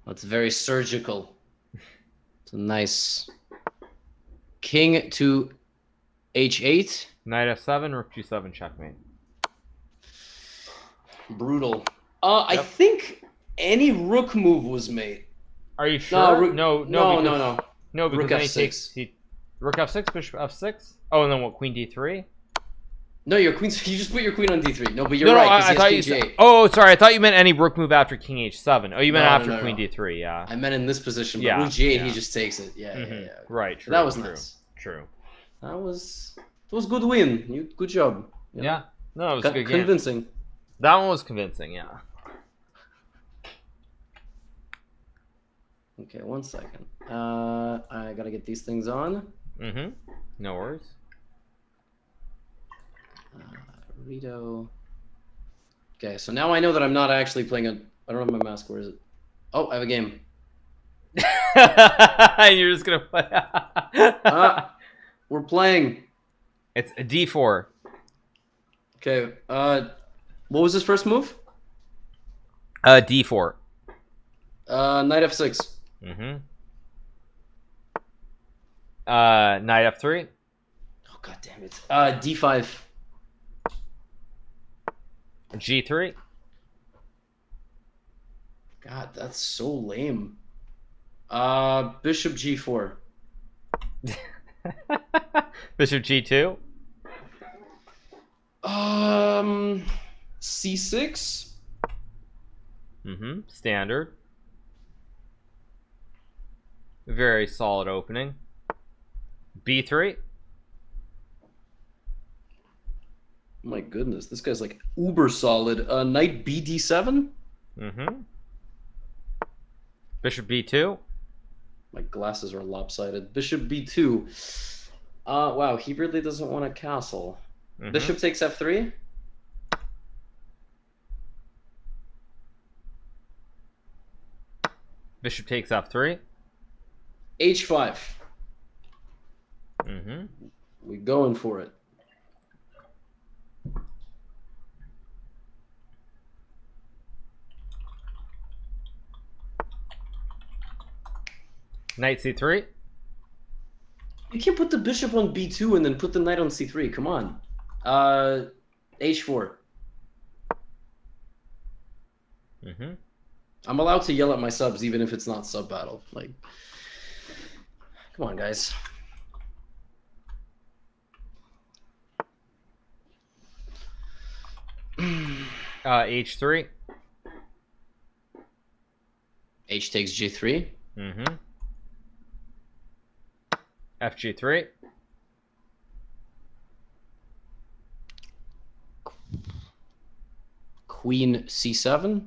That's very surgical. It's a nice. King to h8. Knight f7. Rook g7. Checkmate. Brutal. I think any rook move was made. Are you sure? No, no. No, because Rook then f6. Rook f6, bishop f6. Oh, and then what? Queen d3. No, your queen. You just put your queen on d3. No, but you're right. I thought you said. Oh, sorry. I thought you meant any rook move after king h7. Oh, you meant after queen d3. Yeah. I meant in this position. But yeah. Rook g8, he just takes it. Yeah, yeah. Right. True, that was nice. True. That was good win. Good job. Yeah. No, it was a good game. Convincing. That one was convincing. Yeah. Okay, 1 second. I gotta get these things on. No worries. Rito. Okay, so now I know that I'm not actually playing a. I don't have my mask. Where is it? Oh, I have a game. And you're just gonna play. We're playing. It's a d4. Okay. What was his first move? D4. Knight f6. Knight f3. Oh god damn it. D5. G3. God, that's so lame. Bishop G4. Bishop G2. C6. Standard. Very solid opening. B3. My goodness, this guy's like uber solid. Knight BD7. Bishop B2. My glasses are lopsided. Bishop B2. Wow, he really doesn't want a castle. Bishop takes F3. Bishop takes F3. H5. We going for it. Knight C3. You can't put the bishop on B2 and then put the knight on C3. Come on. H4. I'm allowed to yell at my subs even if it's not sub battle. Like, come on, guys. H3. H takes G3. FG3. Queen C7.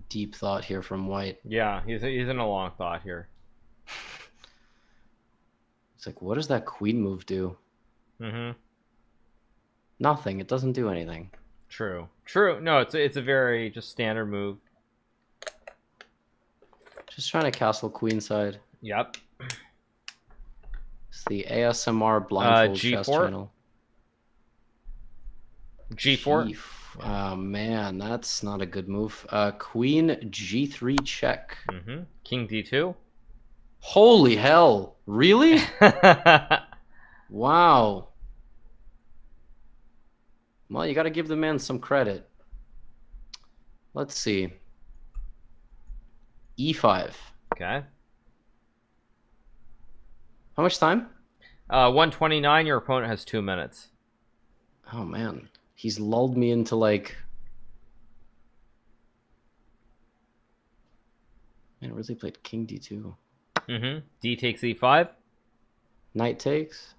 Deep thought here from White. Yeah, he's in a long thought here. It's like, what does that queen move do? Nothing. It doesn't do anything. True. No, it's a very just standard move. Just trying to castle queenside. Yep. It's the ASMR Blindfold G4. chess channel. G4. Oh man, that's not a good move. Queen G3 check. King D2. Holy hell! Really? Wow. Well, you got to give the man some credit. Let's see. E5. Okay. How much time? 129. Your opponent has 2 minutes. Oh man, he's lulled me into like. Man, really played King D2. D takes E5. Knight takes.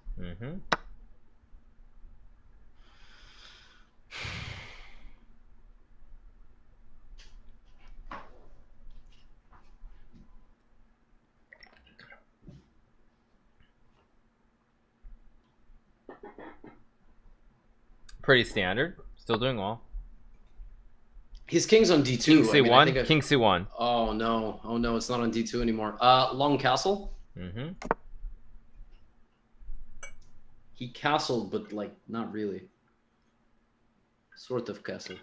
Pretty standard. Still doing well. His king's on D2. King C1. I mean, King C1. Oh no! Oh no! It's not on D2 anymore. Long castle. He castled, but like not really. Sort of castle.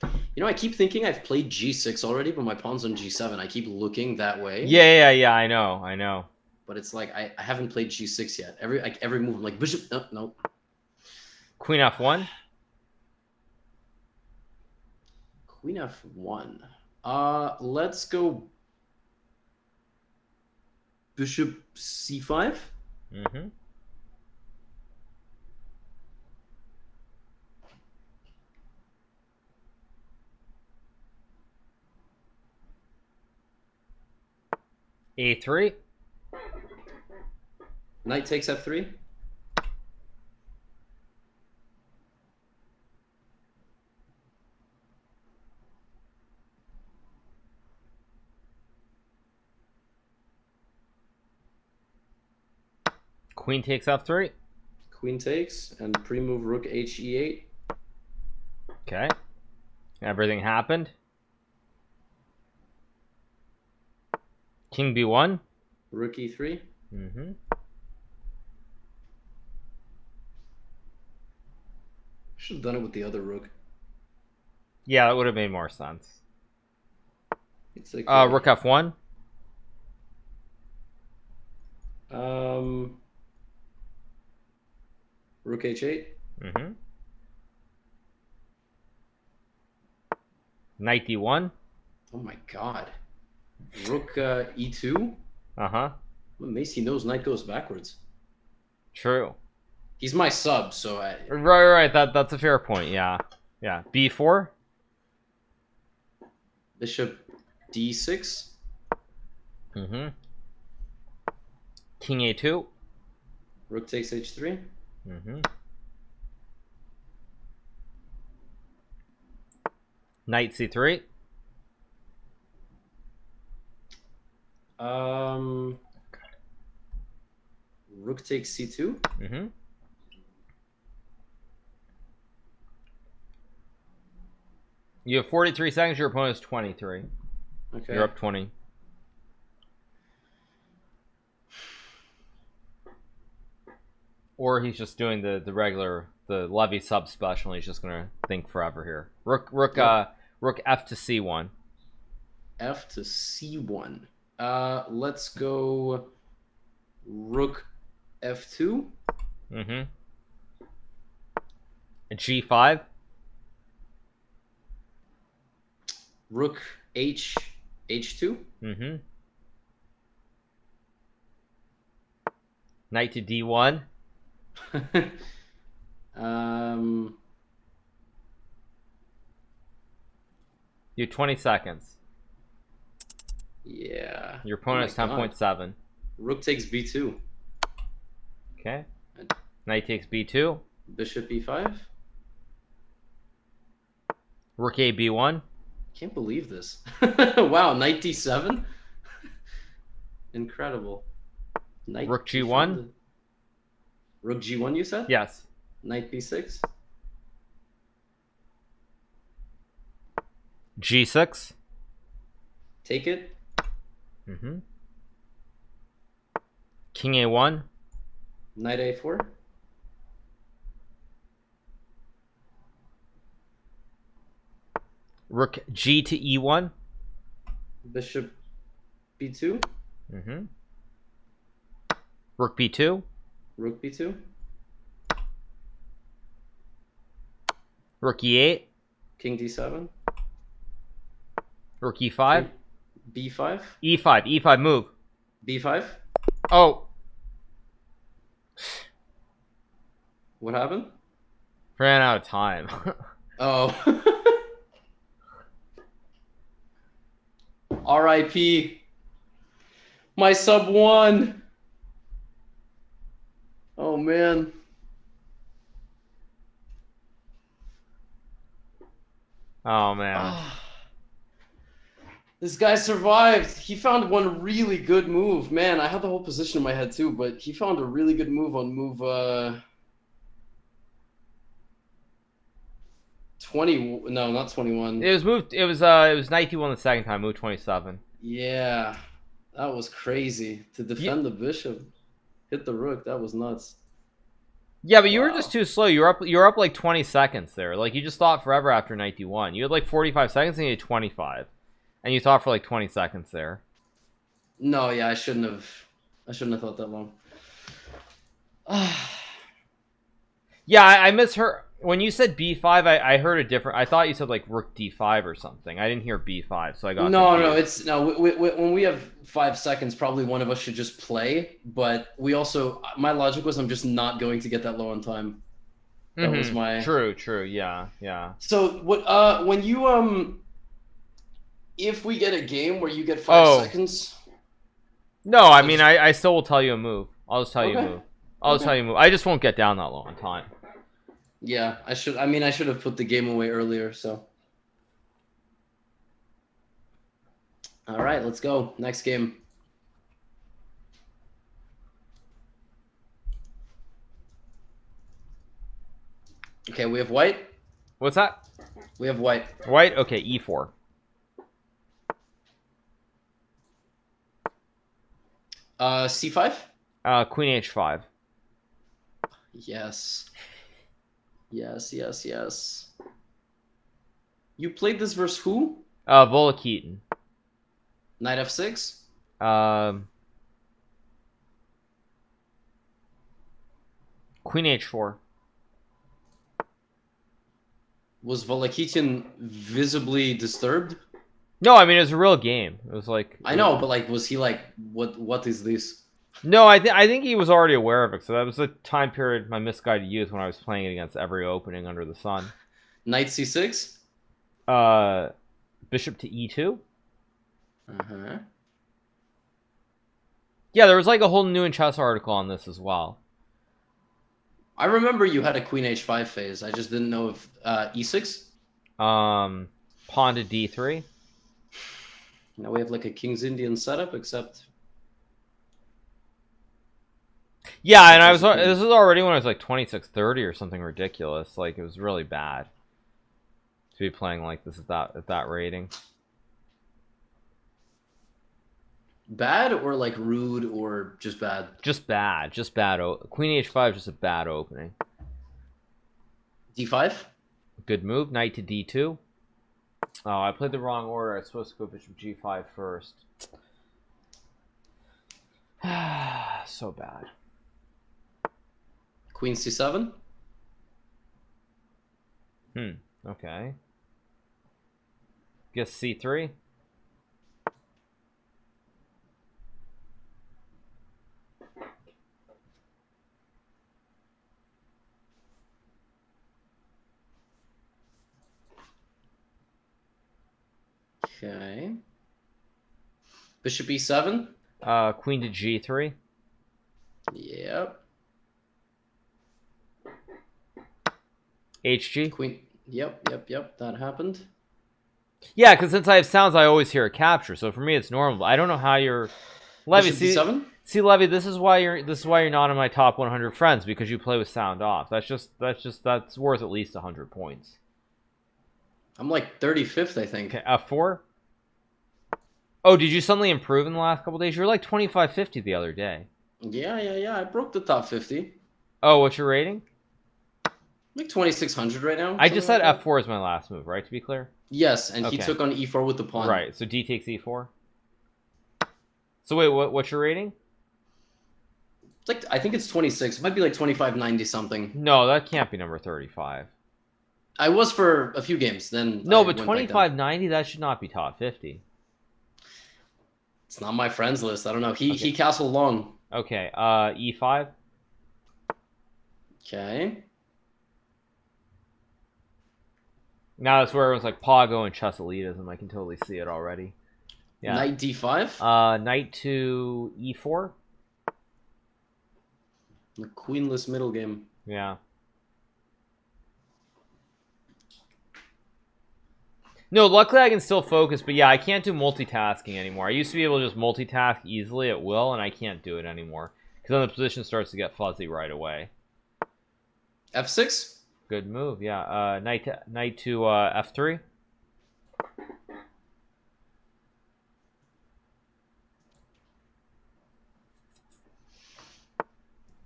You know, I keep thinking I've played G6 already, but my pawn's on G7. I keep looking that way. Yeah. I know. But it's like I haven't played G6 yet. Every move, I'm like bishop. No. Queen F1. Queen F1. Let's go. Bishop C5. A3. Knight takes F3. Queen takes F3. Queen takes, and pre-move rook HE8. Okay. Everything happened. King B1. Rook E3. Should have done it with the other rook. Yeah, that would have made more sense. It's like rook F1. Rook H8. Knight D1. Oh my god. Rook E2. I'm amazed he knows knight goes backwards. True. He's my sub, so I. Right. That's a fair point. Yeah. B4. Bishop D6. King A2. Rook takes H3. Knight C3. Rook takes C2. You have 43 seconds. Your opponent is 23. Okay. You're up 20. Or he's just doing the regular, the Levy sub special. And he's just gonna think forever here. Rook F to C1. F to C1. Let's go. Rook F2. G5. Rook H2. Knight to D1. You have 20 seconds. Yeah. Your opponent is 10.7. Rook takes B2. Okay. Knight takes B2. Bishop E5. Rook A B1. Can't believe this. Wow, knight D7. Incredible. Knight Rook G1. D7. Rook G1, you said? Yes. Knight B6. G6. Take it. King A1. Knight A4. Rook G to E1. Bishop B2. Rook B2. Rook B2. Rook E8. King D7. Rook E5. B5. E5. E5 move. B5. Oh, What happened? ran out of time. Oh. R.I.P. My sub 1. Oh man. Oh man. Ah. This guy survived. He found one really good move. Man, I had the whole position in my head too, but he found a really good move on move 20. No, not 21. It was moved. It was knight d1 the second time. Move 27. Yeah, that was crazy to defend the bishop, hit the rook. That was nuts. Yeah, but you were Wow. just too slow. You were up like 20 seconds there. Like you just thought forever after knight d1. You had like 45 seconds and you had 25, and you thought for like 20 seconds there. No, yeah, I shouldn't have. I shouldn't have thought that long. Yeah, I misheard when you said b5. I heard a different. I thought you said like rook d5 or something. I didn't hear b5, so I got No, confused. no, it's no. When we have 5 seconds, probably one of us should just play. But we also, my logic was, I'm just not going to get that low on time. That was my True. Yeah. So what? When you if we get a game where you get 5 seconds. No, I like, mean I still will tell you a move. I'll just tell you a Okay. move. I'll just tell you a move. I just won't get down that low on time. Yeah, I should. I mean, I should have put the game away earlier. So. All right, let's go. Next game. Okay, we have white. What's that? We have white. White? Okay, e4. C5. Queen h5. Yes. Yes. You played this versus who? Volakeetan. Knight f6. Queen h4. Was Volakeetan visibly disturbed? No, I mean it was a real game. It was like I know, but like, was he like, what is this? No, I think he was already aware of it. So that was the time period my misguided youth when I was playing it against every opening under the sun. Knight c6. Bishop to e2. Uh-huh. Yeah, there was like a whole New in Chess article on this as well. I remember you had a queen h5 phase. I just didn't know if e6. Pawn to d3. Now we have like a King's Indian setup, except. Yeah, and this was already when I was like 26-30 or something ridiculous. Like it was really bad to be playing like this at that rating. Bad or like rude or just bad? Just bad. Queen h5 is just a bad opening. d5. Good move. Knight to d2. Oh, I played the wrong order. I was supposed to go bishop g5 first. So bad. Queen c7. Okay. Guess c3. Okay. Bishop e7. Queen to g3. Yep. HG. Queen. Yep. That happened. Yeah, because since I have sounds, I always hear a capture. So for me, it's normal. I don't know how you're. Levy, Bishop d7. See, Levy, this is why you're not in my top 100 friends, because you play with sound off. That's worth at least 100 points. I'm like 35th, I think. Okay, f4. Oh, did you suddenly improve in the last couple days? You were like 25-50 the other day. Yeah. I broke the top 50. Oh, what's your rating? Like 2600 right now. I just said like f4 is my last move, right? To be clear. Yes, and Okay. he took on e4 with the pawn. Right. So d takes e4. So wait, what's your rating? It's like, I think it's 26. It might be like 2590 something. No, that can't be number 35. I was for a few games. Then no, I but went back down. 2590, that should not be top 50. It's not my friends list. I don't know. He castled long. Okay. E5. Okay. Now that's where everyone's like Pago and chess elitism. I can totally see it already. Yeah. Knight D5. Knight to E4. The queenless middle game. Yeah. No, luckily I can still focus, but yeah, I can't do multitasking anymore. I used to be able to just multitask easily at will, and I can't do it anymore. Because then the position starts to get fuzzy right away. F6. Good move, yeah. Knight to F3.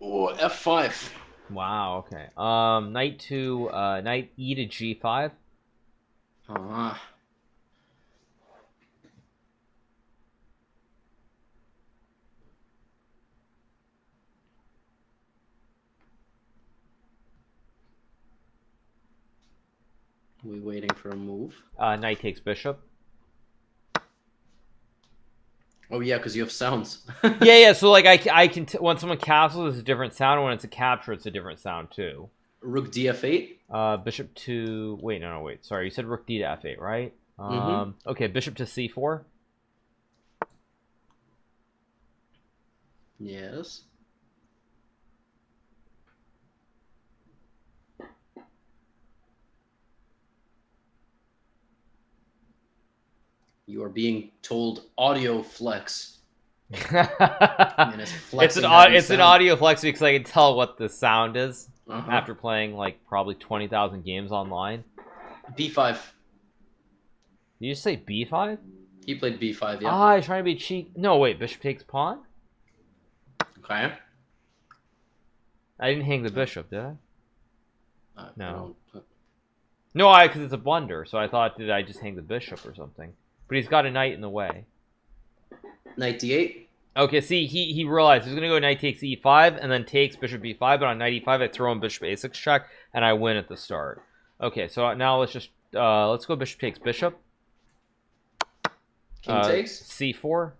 Oh, F5. Wow, okay. Knight E to G5. Uh-huh. We waiting for a move. Knight takes bishop. Oh yeah, because you have sounds. yeah. So like I can when someone castles, it's a different sound. And when it's a capture, it's a different sound too. Rook DF8. Bishop to wait. Sorry, you said rook D to F8, right? Okay, bishop to C4. Yes. You are being told audio flex. It's an audio flex because I can tell what the sound is after playing like probably 20,000 games online. B5. Did you just say B5? He played B5, yeah. Ah, he's trying to be cheap. No, wait, bishop takes pawn? Okay. I didn't hang the bishop, did I? No. No, because it's a blunder, so I thought, did I just hang the bishop or something? But he's got a knight in the way. Knight D8. Okay, see, he realized he's going to go knight takes E5 and then takes bishop B5, but on knight E5 I throw in bishop A6 check and I win at the start. Okay, so now let's go bishop takes bishop. King takes. C4.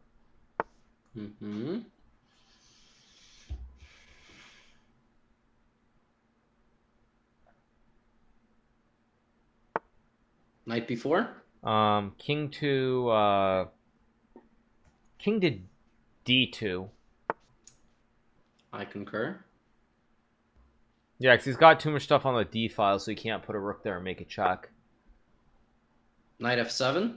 Mm-hmm. Knight B4. King to D2. I concur. Yeah, because he's got too much stuff on the D file, so he can't put a rook there and make a check. Knight F7.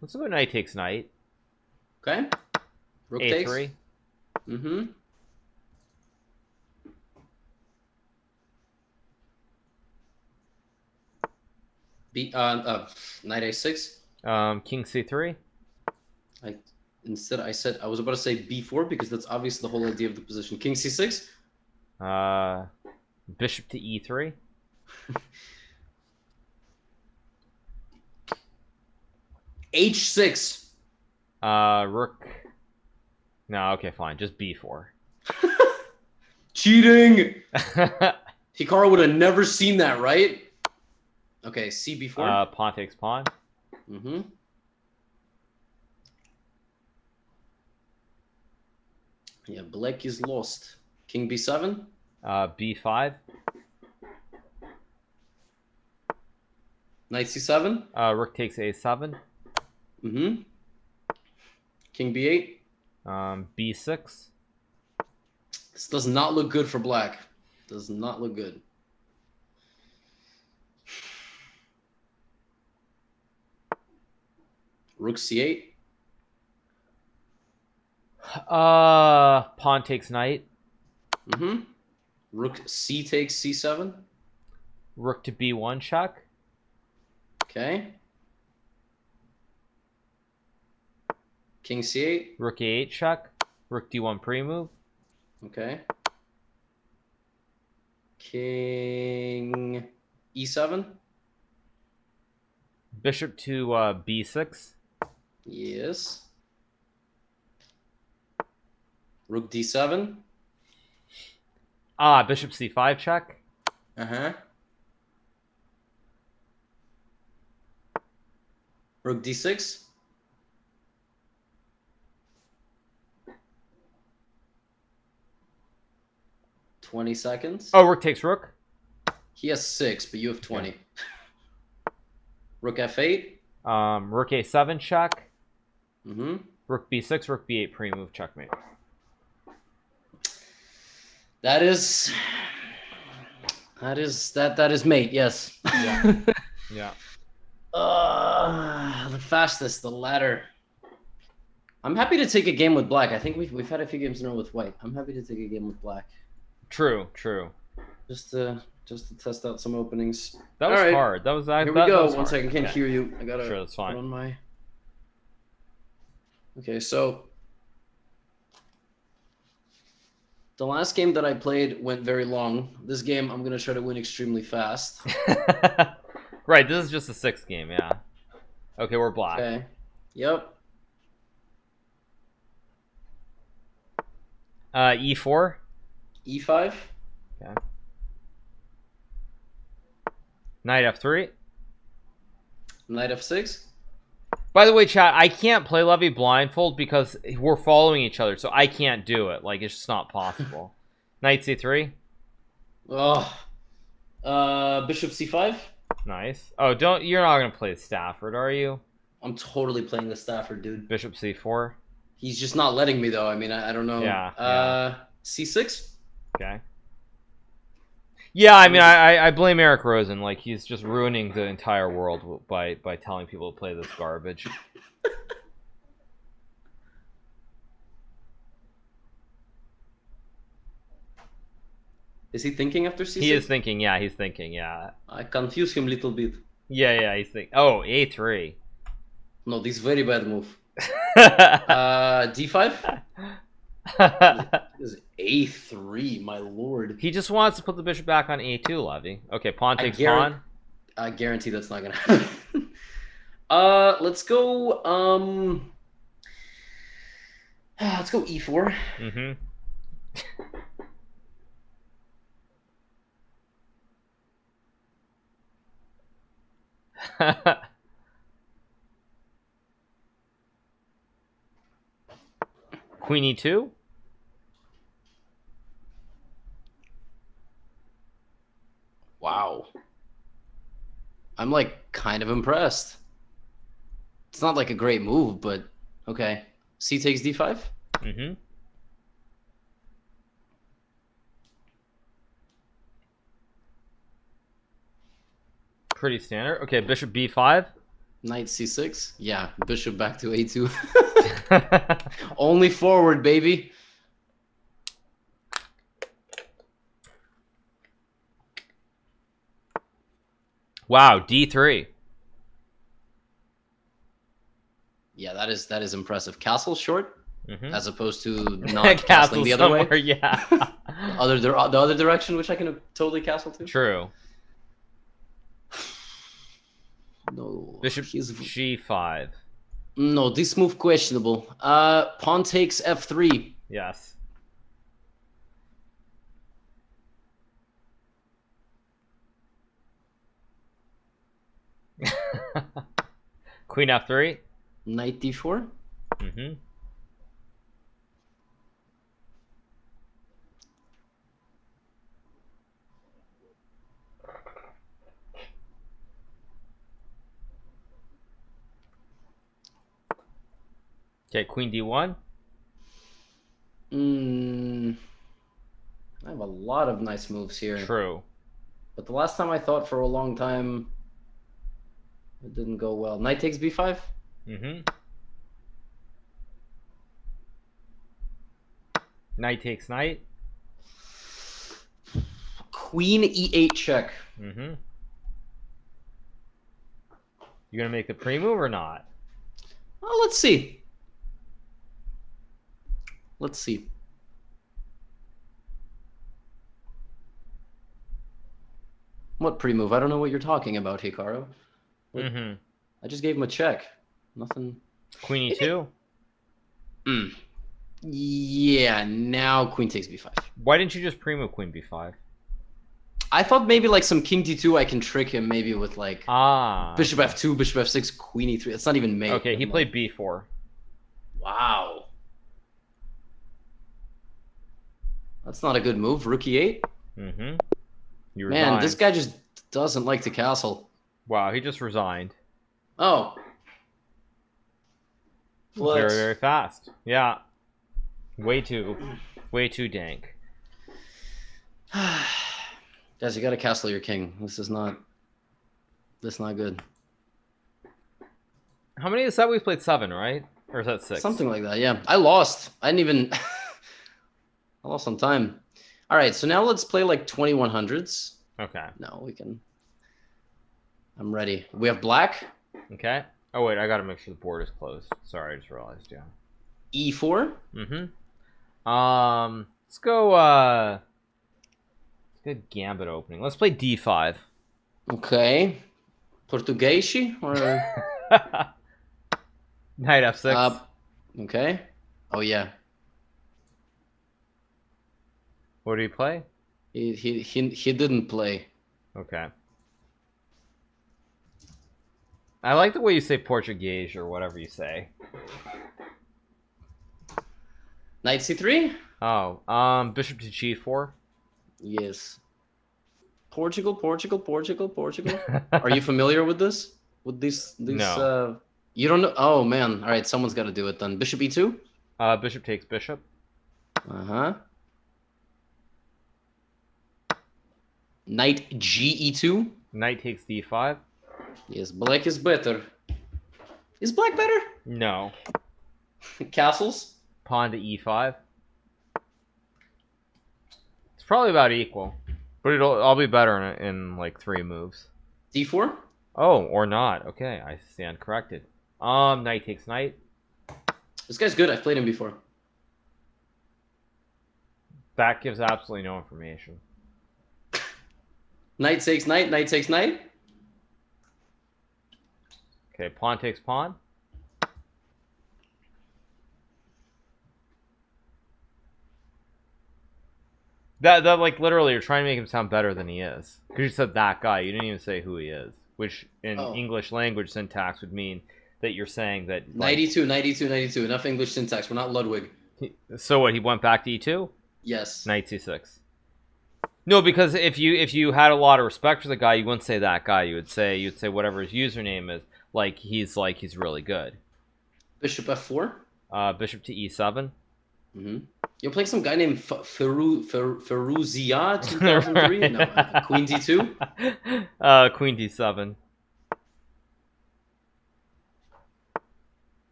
Let's go knight takes knight. Okay. Rook A3. takes. Mm-hmm. Knight A6. King C3. Instead I said I was about to say B4 because that's obviously the whole idea of the position. King C6. Bishop to E3. H6. Rook. No, okay, fine. Just B4. Cheating. Hikaru would have never seen that, right? Okay, C B4. Pawn takes pawn. Mm-hmm. Yeah, black is lost. King B7. B5. Knight C7. Rook takes A7. Mm-hmm. King B8. B6. This does not look good for black. Does not look good. Rook C8. Pawn takes knight. Mm-hmm. Rook C takes C7. Rook to B1 check. Okay. King C8. Rook A8 check. Rook D1 pre-move. Okay. King E7. Bishop to B6. Yes. Rook D7. Bishop C5 check. Uh-huh. Rook D6. 20 seconds. Oh, rook takes rook. He has 6, but you have 20. Okay. Rook f8. Rook a7 check. Mm-hmm. Rook b6, rook b8 pre-move checkmate. That is mate, yes. Yeah. Yeah. The fastest, the ladder. I'm happy to take a game with black. I think we've had a few games in a row with white. I'm happy to take a game with black. True. Just to test out some openings. That was hard. That was Here we go. 1 second, can't hear you. I gotta that's fine. put on my. Okay, so the last game that I played went very long. This game I'm gonna try to win extremely fast. Right, this is just the 6th game, yeah. Okay, we're black. Okay. Yep. E4. E5. Okay. Knight f3. Knight f6. By the way, chat, I can't play Levy Blindfold because we're following each other, so I can't do it. Like, it's just not possible. Knight c3. Oh. Bishop c5. Nice. Oh, you're not gonna play Stafford, are you? I'm totally playing the Stafford, dude. Bishop c4. He's just not letting me, though. I mean, I don't know. Yeah. C6. Okay. Yeah, I mean, I blame Eric Rosen. Like, he's just ruining the entire world by telling people to play this garbage. Is he thinking after C6? He is thinking, yeah, he's thinking, yeah. I confuse him a little bit. Yeah, he's thinking. Oh, A3. No, this is very bad move. D5? This is A3, my lord. He just wants to put the bishop back on A2, Levy. Okay, pawn takes pawn. I guarantee that's not gonna happen. Let's go, let's go E4. Mm-hmm. Queen e2. Wow. I'm like kind of impressed. It's not like a great move, but okay. C takes d5. Mm-hmm. Pretty standard. Okay, bishop b5. Knight c6. Yeah, bishop back to a2. Only forward, baby. Wow, d3. Yeah, that is impressive. Castle short, as opposed to not castle castling the other way. Yeah. the other direction, which I can totally castle to. True. No. Bishop g5. No, this move questionable. Pawn takes f3. Yes. Queen f3. Knight d4. Mm-hmm. Okay, queen d1. I have a lot of nice moves here. True. But the last time I thought for a long time, it didn't go well. Knight takes b5. Mm-hmm. Knight takes knight. Queen e8 check. Mm-hmm. You gonna make the pre-move or not? Well, let's see. Let's see. What pre-move? I don't know what you're talking about, Hikaru. Mm-hmm. I just gave him a check. Nothing. Queen e2? Yeah, now queen takes b5. Why didn't you just pre-move queen b5? I thought maybe like some king d2 I can trick him maybe with like bishop f2, bishop f6, queen e3. It's not even mate. Okay, he played b4. Wow. That's not a good move. Rook e8. Mm-hmm. You Man, resigned. this guy just doesn't like to castle. Wow, he just resigned. Oh. Very, Flex. very fast. Yeah. Way too dank. Guys, you gotta castle your king. This is not good. How many is that? We played 7, right? Or is that 6? Something like that, yeah. I lost. I didn't even I lost some time. Alright, so now let's play like 2100s. Okay. No, we can. I'm ready. We have black. Okay. Oh wait, I gotta make sure the board is closed. Sorry, I just realized, yeah. E4. Mm-hmm. Let's go good gambit opening. Let's play D5. Okay. Portuguese or Knight F6. Okay. Oh yeah. What do you play? He didn't play. Okay. I like the way you say Portuguese or whatever you say. Knight c3. Oh, bishop to g4. Yes. Portugal. Are you familiar with this? With these? No. You don't know? Oh man! All right, someone's got to do it then. Bishop e2. Bishop takes bishop. Knight ge2. Knight takes d5. Yes, black is better. Is black better? No. Castles. Pawn to e5. It's probably about equal, but I'll be better in like 3 moves. d4. Oh, or not. Okay, I stand corrected. Knight takes knight. This guy's good. I've played him before. That gives absolutely no information. Knight takes knight. Knight takes knight. Okay, pawn takes pawn. That like literally you're trying to make him sound better than he is. Because you said that guy. You didn't even say who he is. Which in English language syntax would mean that you're saying that like, 92, 92, 92. Enough English syntax. We're not Ludwig. So what, he went back to e2? Yes. Knight c6. No, because if you had a lot of respect for the guy, you wouldn't say that guy. You'd say whatever his username is. Like he's really good. Bishop f4. Bishop to e7. Mm-hmm. You're playing some guy named Feruzia 2003. No, Queen d2. Queen d7.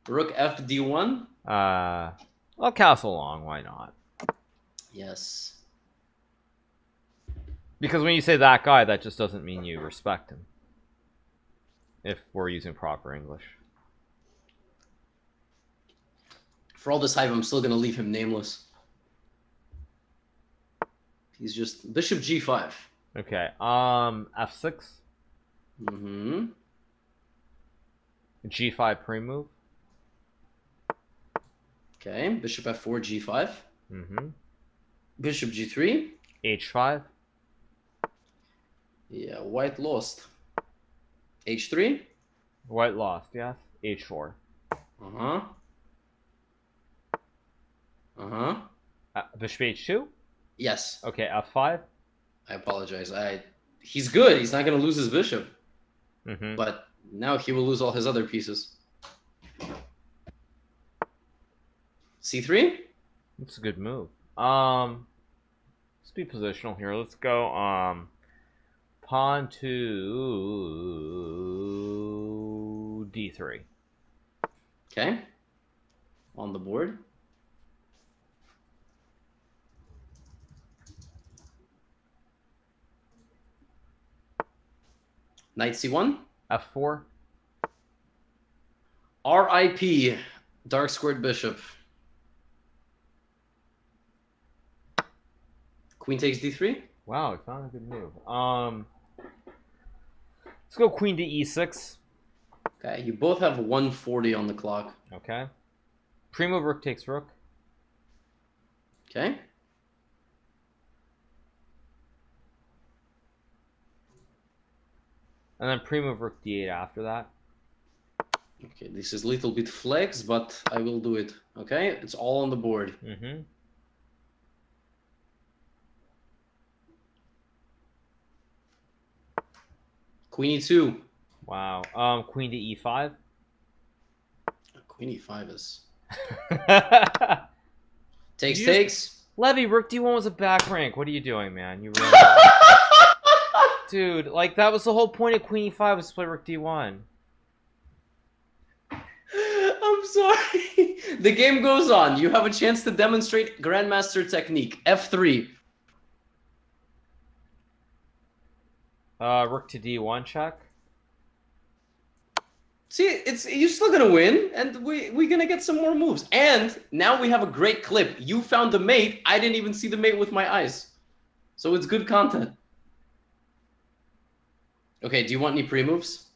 Rook f d1. I'll castle long. Why not? Yes. Because when you say that guy, that just doesn't mean you respect him. If we're using proper English. For all this hype, I'm still going to leave him nameless. He's just bishop g5. Okay. F6. Mm-hmm. G5 pre-move. Okay. Bishop f4, g5. Mm-hmm. Bishop g3. H5. Yeah, white lost. H3. White lost, yes. H4. Uh-huh. Uh-huh. Bishop H2? Yes. Okay, F5. I apologize. He's good. He's not going to lose his bishop. Mm-hmm. But now he will lose all his other pieces. C3? That's a good move. Let's be positional here. Let's go pawn to D3. Okay. On the board. Knight C1. F4. RIP. Dark squared bishop. Queen takes D3. Wow, I found a good move. Let's go queen to E6. Okay, you both have 140 on the clock. Okay. Pre-move rook takes rook. Okay. And then pre-move rook D8 after that. Okay, this is a little bit flex, but I will do it. Okay, it's all on the board. Mm-hmm. Queen e2. Wow. Queen to e5. Queen e5 is Did takes you takes. Levy, rook d1 was a back rank. What are you doing, man? You ruined Dude, like, that was the whole point of Queen e5 was to play rook d1. I'm sorry. The game goes on. You have a chance to demonstrate Grandmaster technique. F3. Rook to d1 check. See, you're still gonna win, and we're gonna get some more moves. And now we have a great clip. You found the mate. I didn't even see the mate with my eyes. So it's good content. Okay, do you want any pre-moves?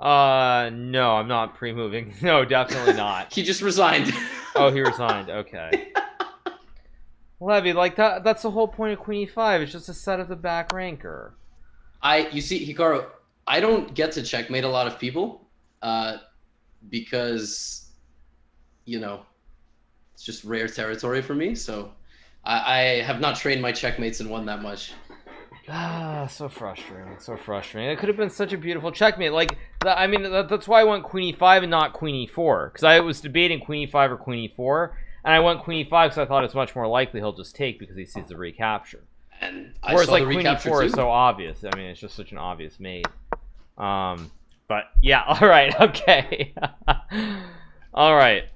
No, I'm not pre-moving. No, definitely not. He just resigned. Oh, he resigned. Okay. Levy, like, that's the whole point of Queen e5. It's just a set of the back ranker. You see, Hikaru, I don't get to checkmate a lot of people, because, you know, it's just rare territory for me. So I have not trained my checkmates and won that much. Ah, so frustrating. So frustrating. It could have been such a beautiful checkmate. Like, I mean, that's why I went Queen e5 and not Queen e4. Because I was debating Queen e5 or Queen e4. And I went Queen e5 because I thought it's much more likely he'll just take because he sees the recapture. And I Whereas, saw like, the Queen recapture e4 too. is so obvious. I mean, it's just such an obvious mate. But, yeah. All right. Okay. All right.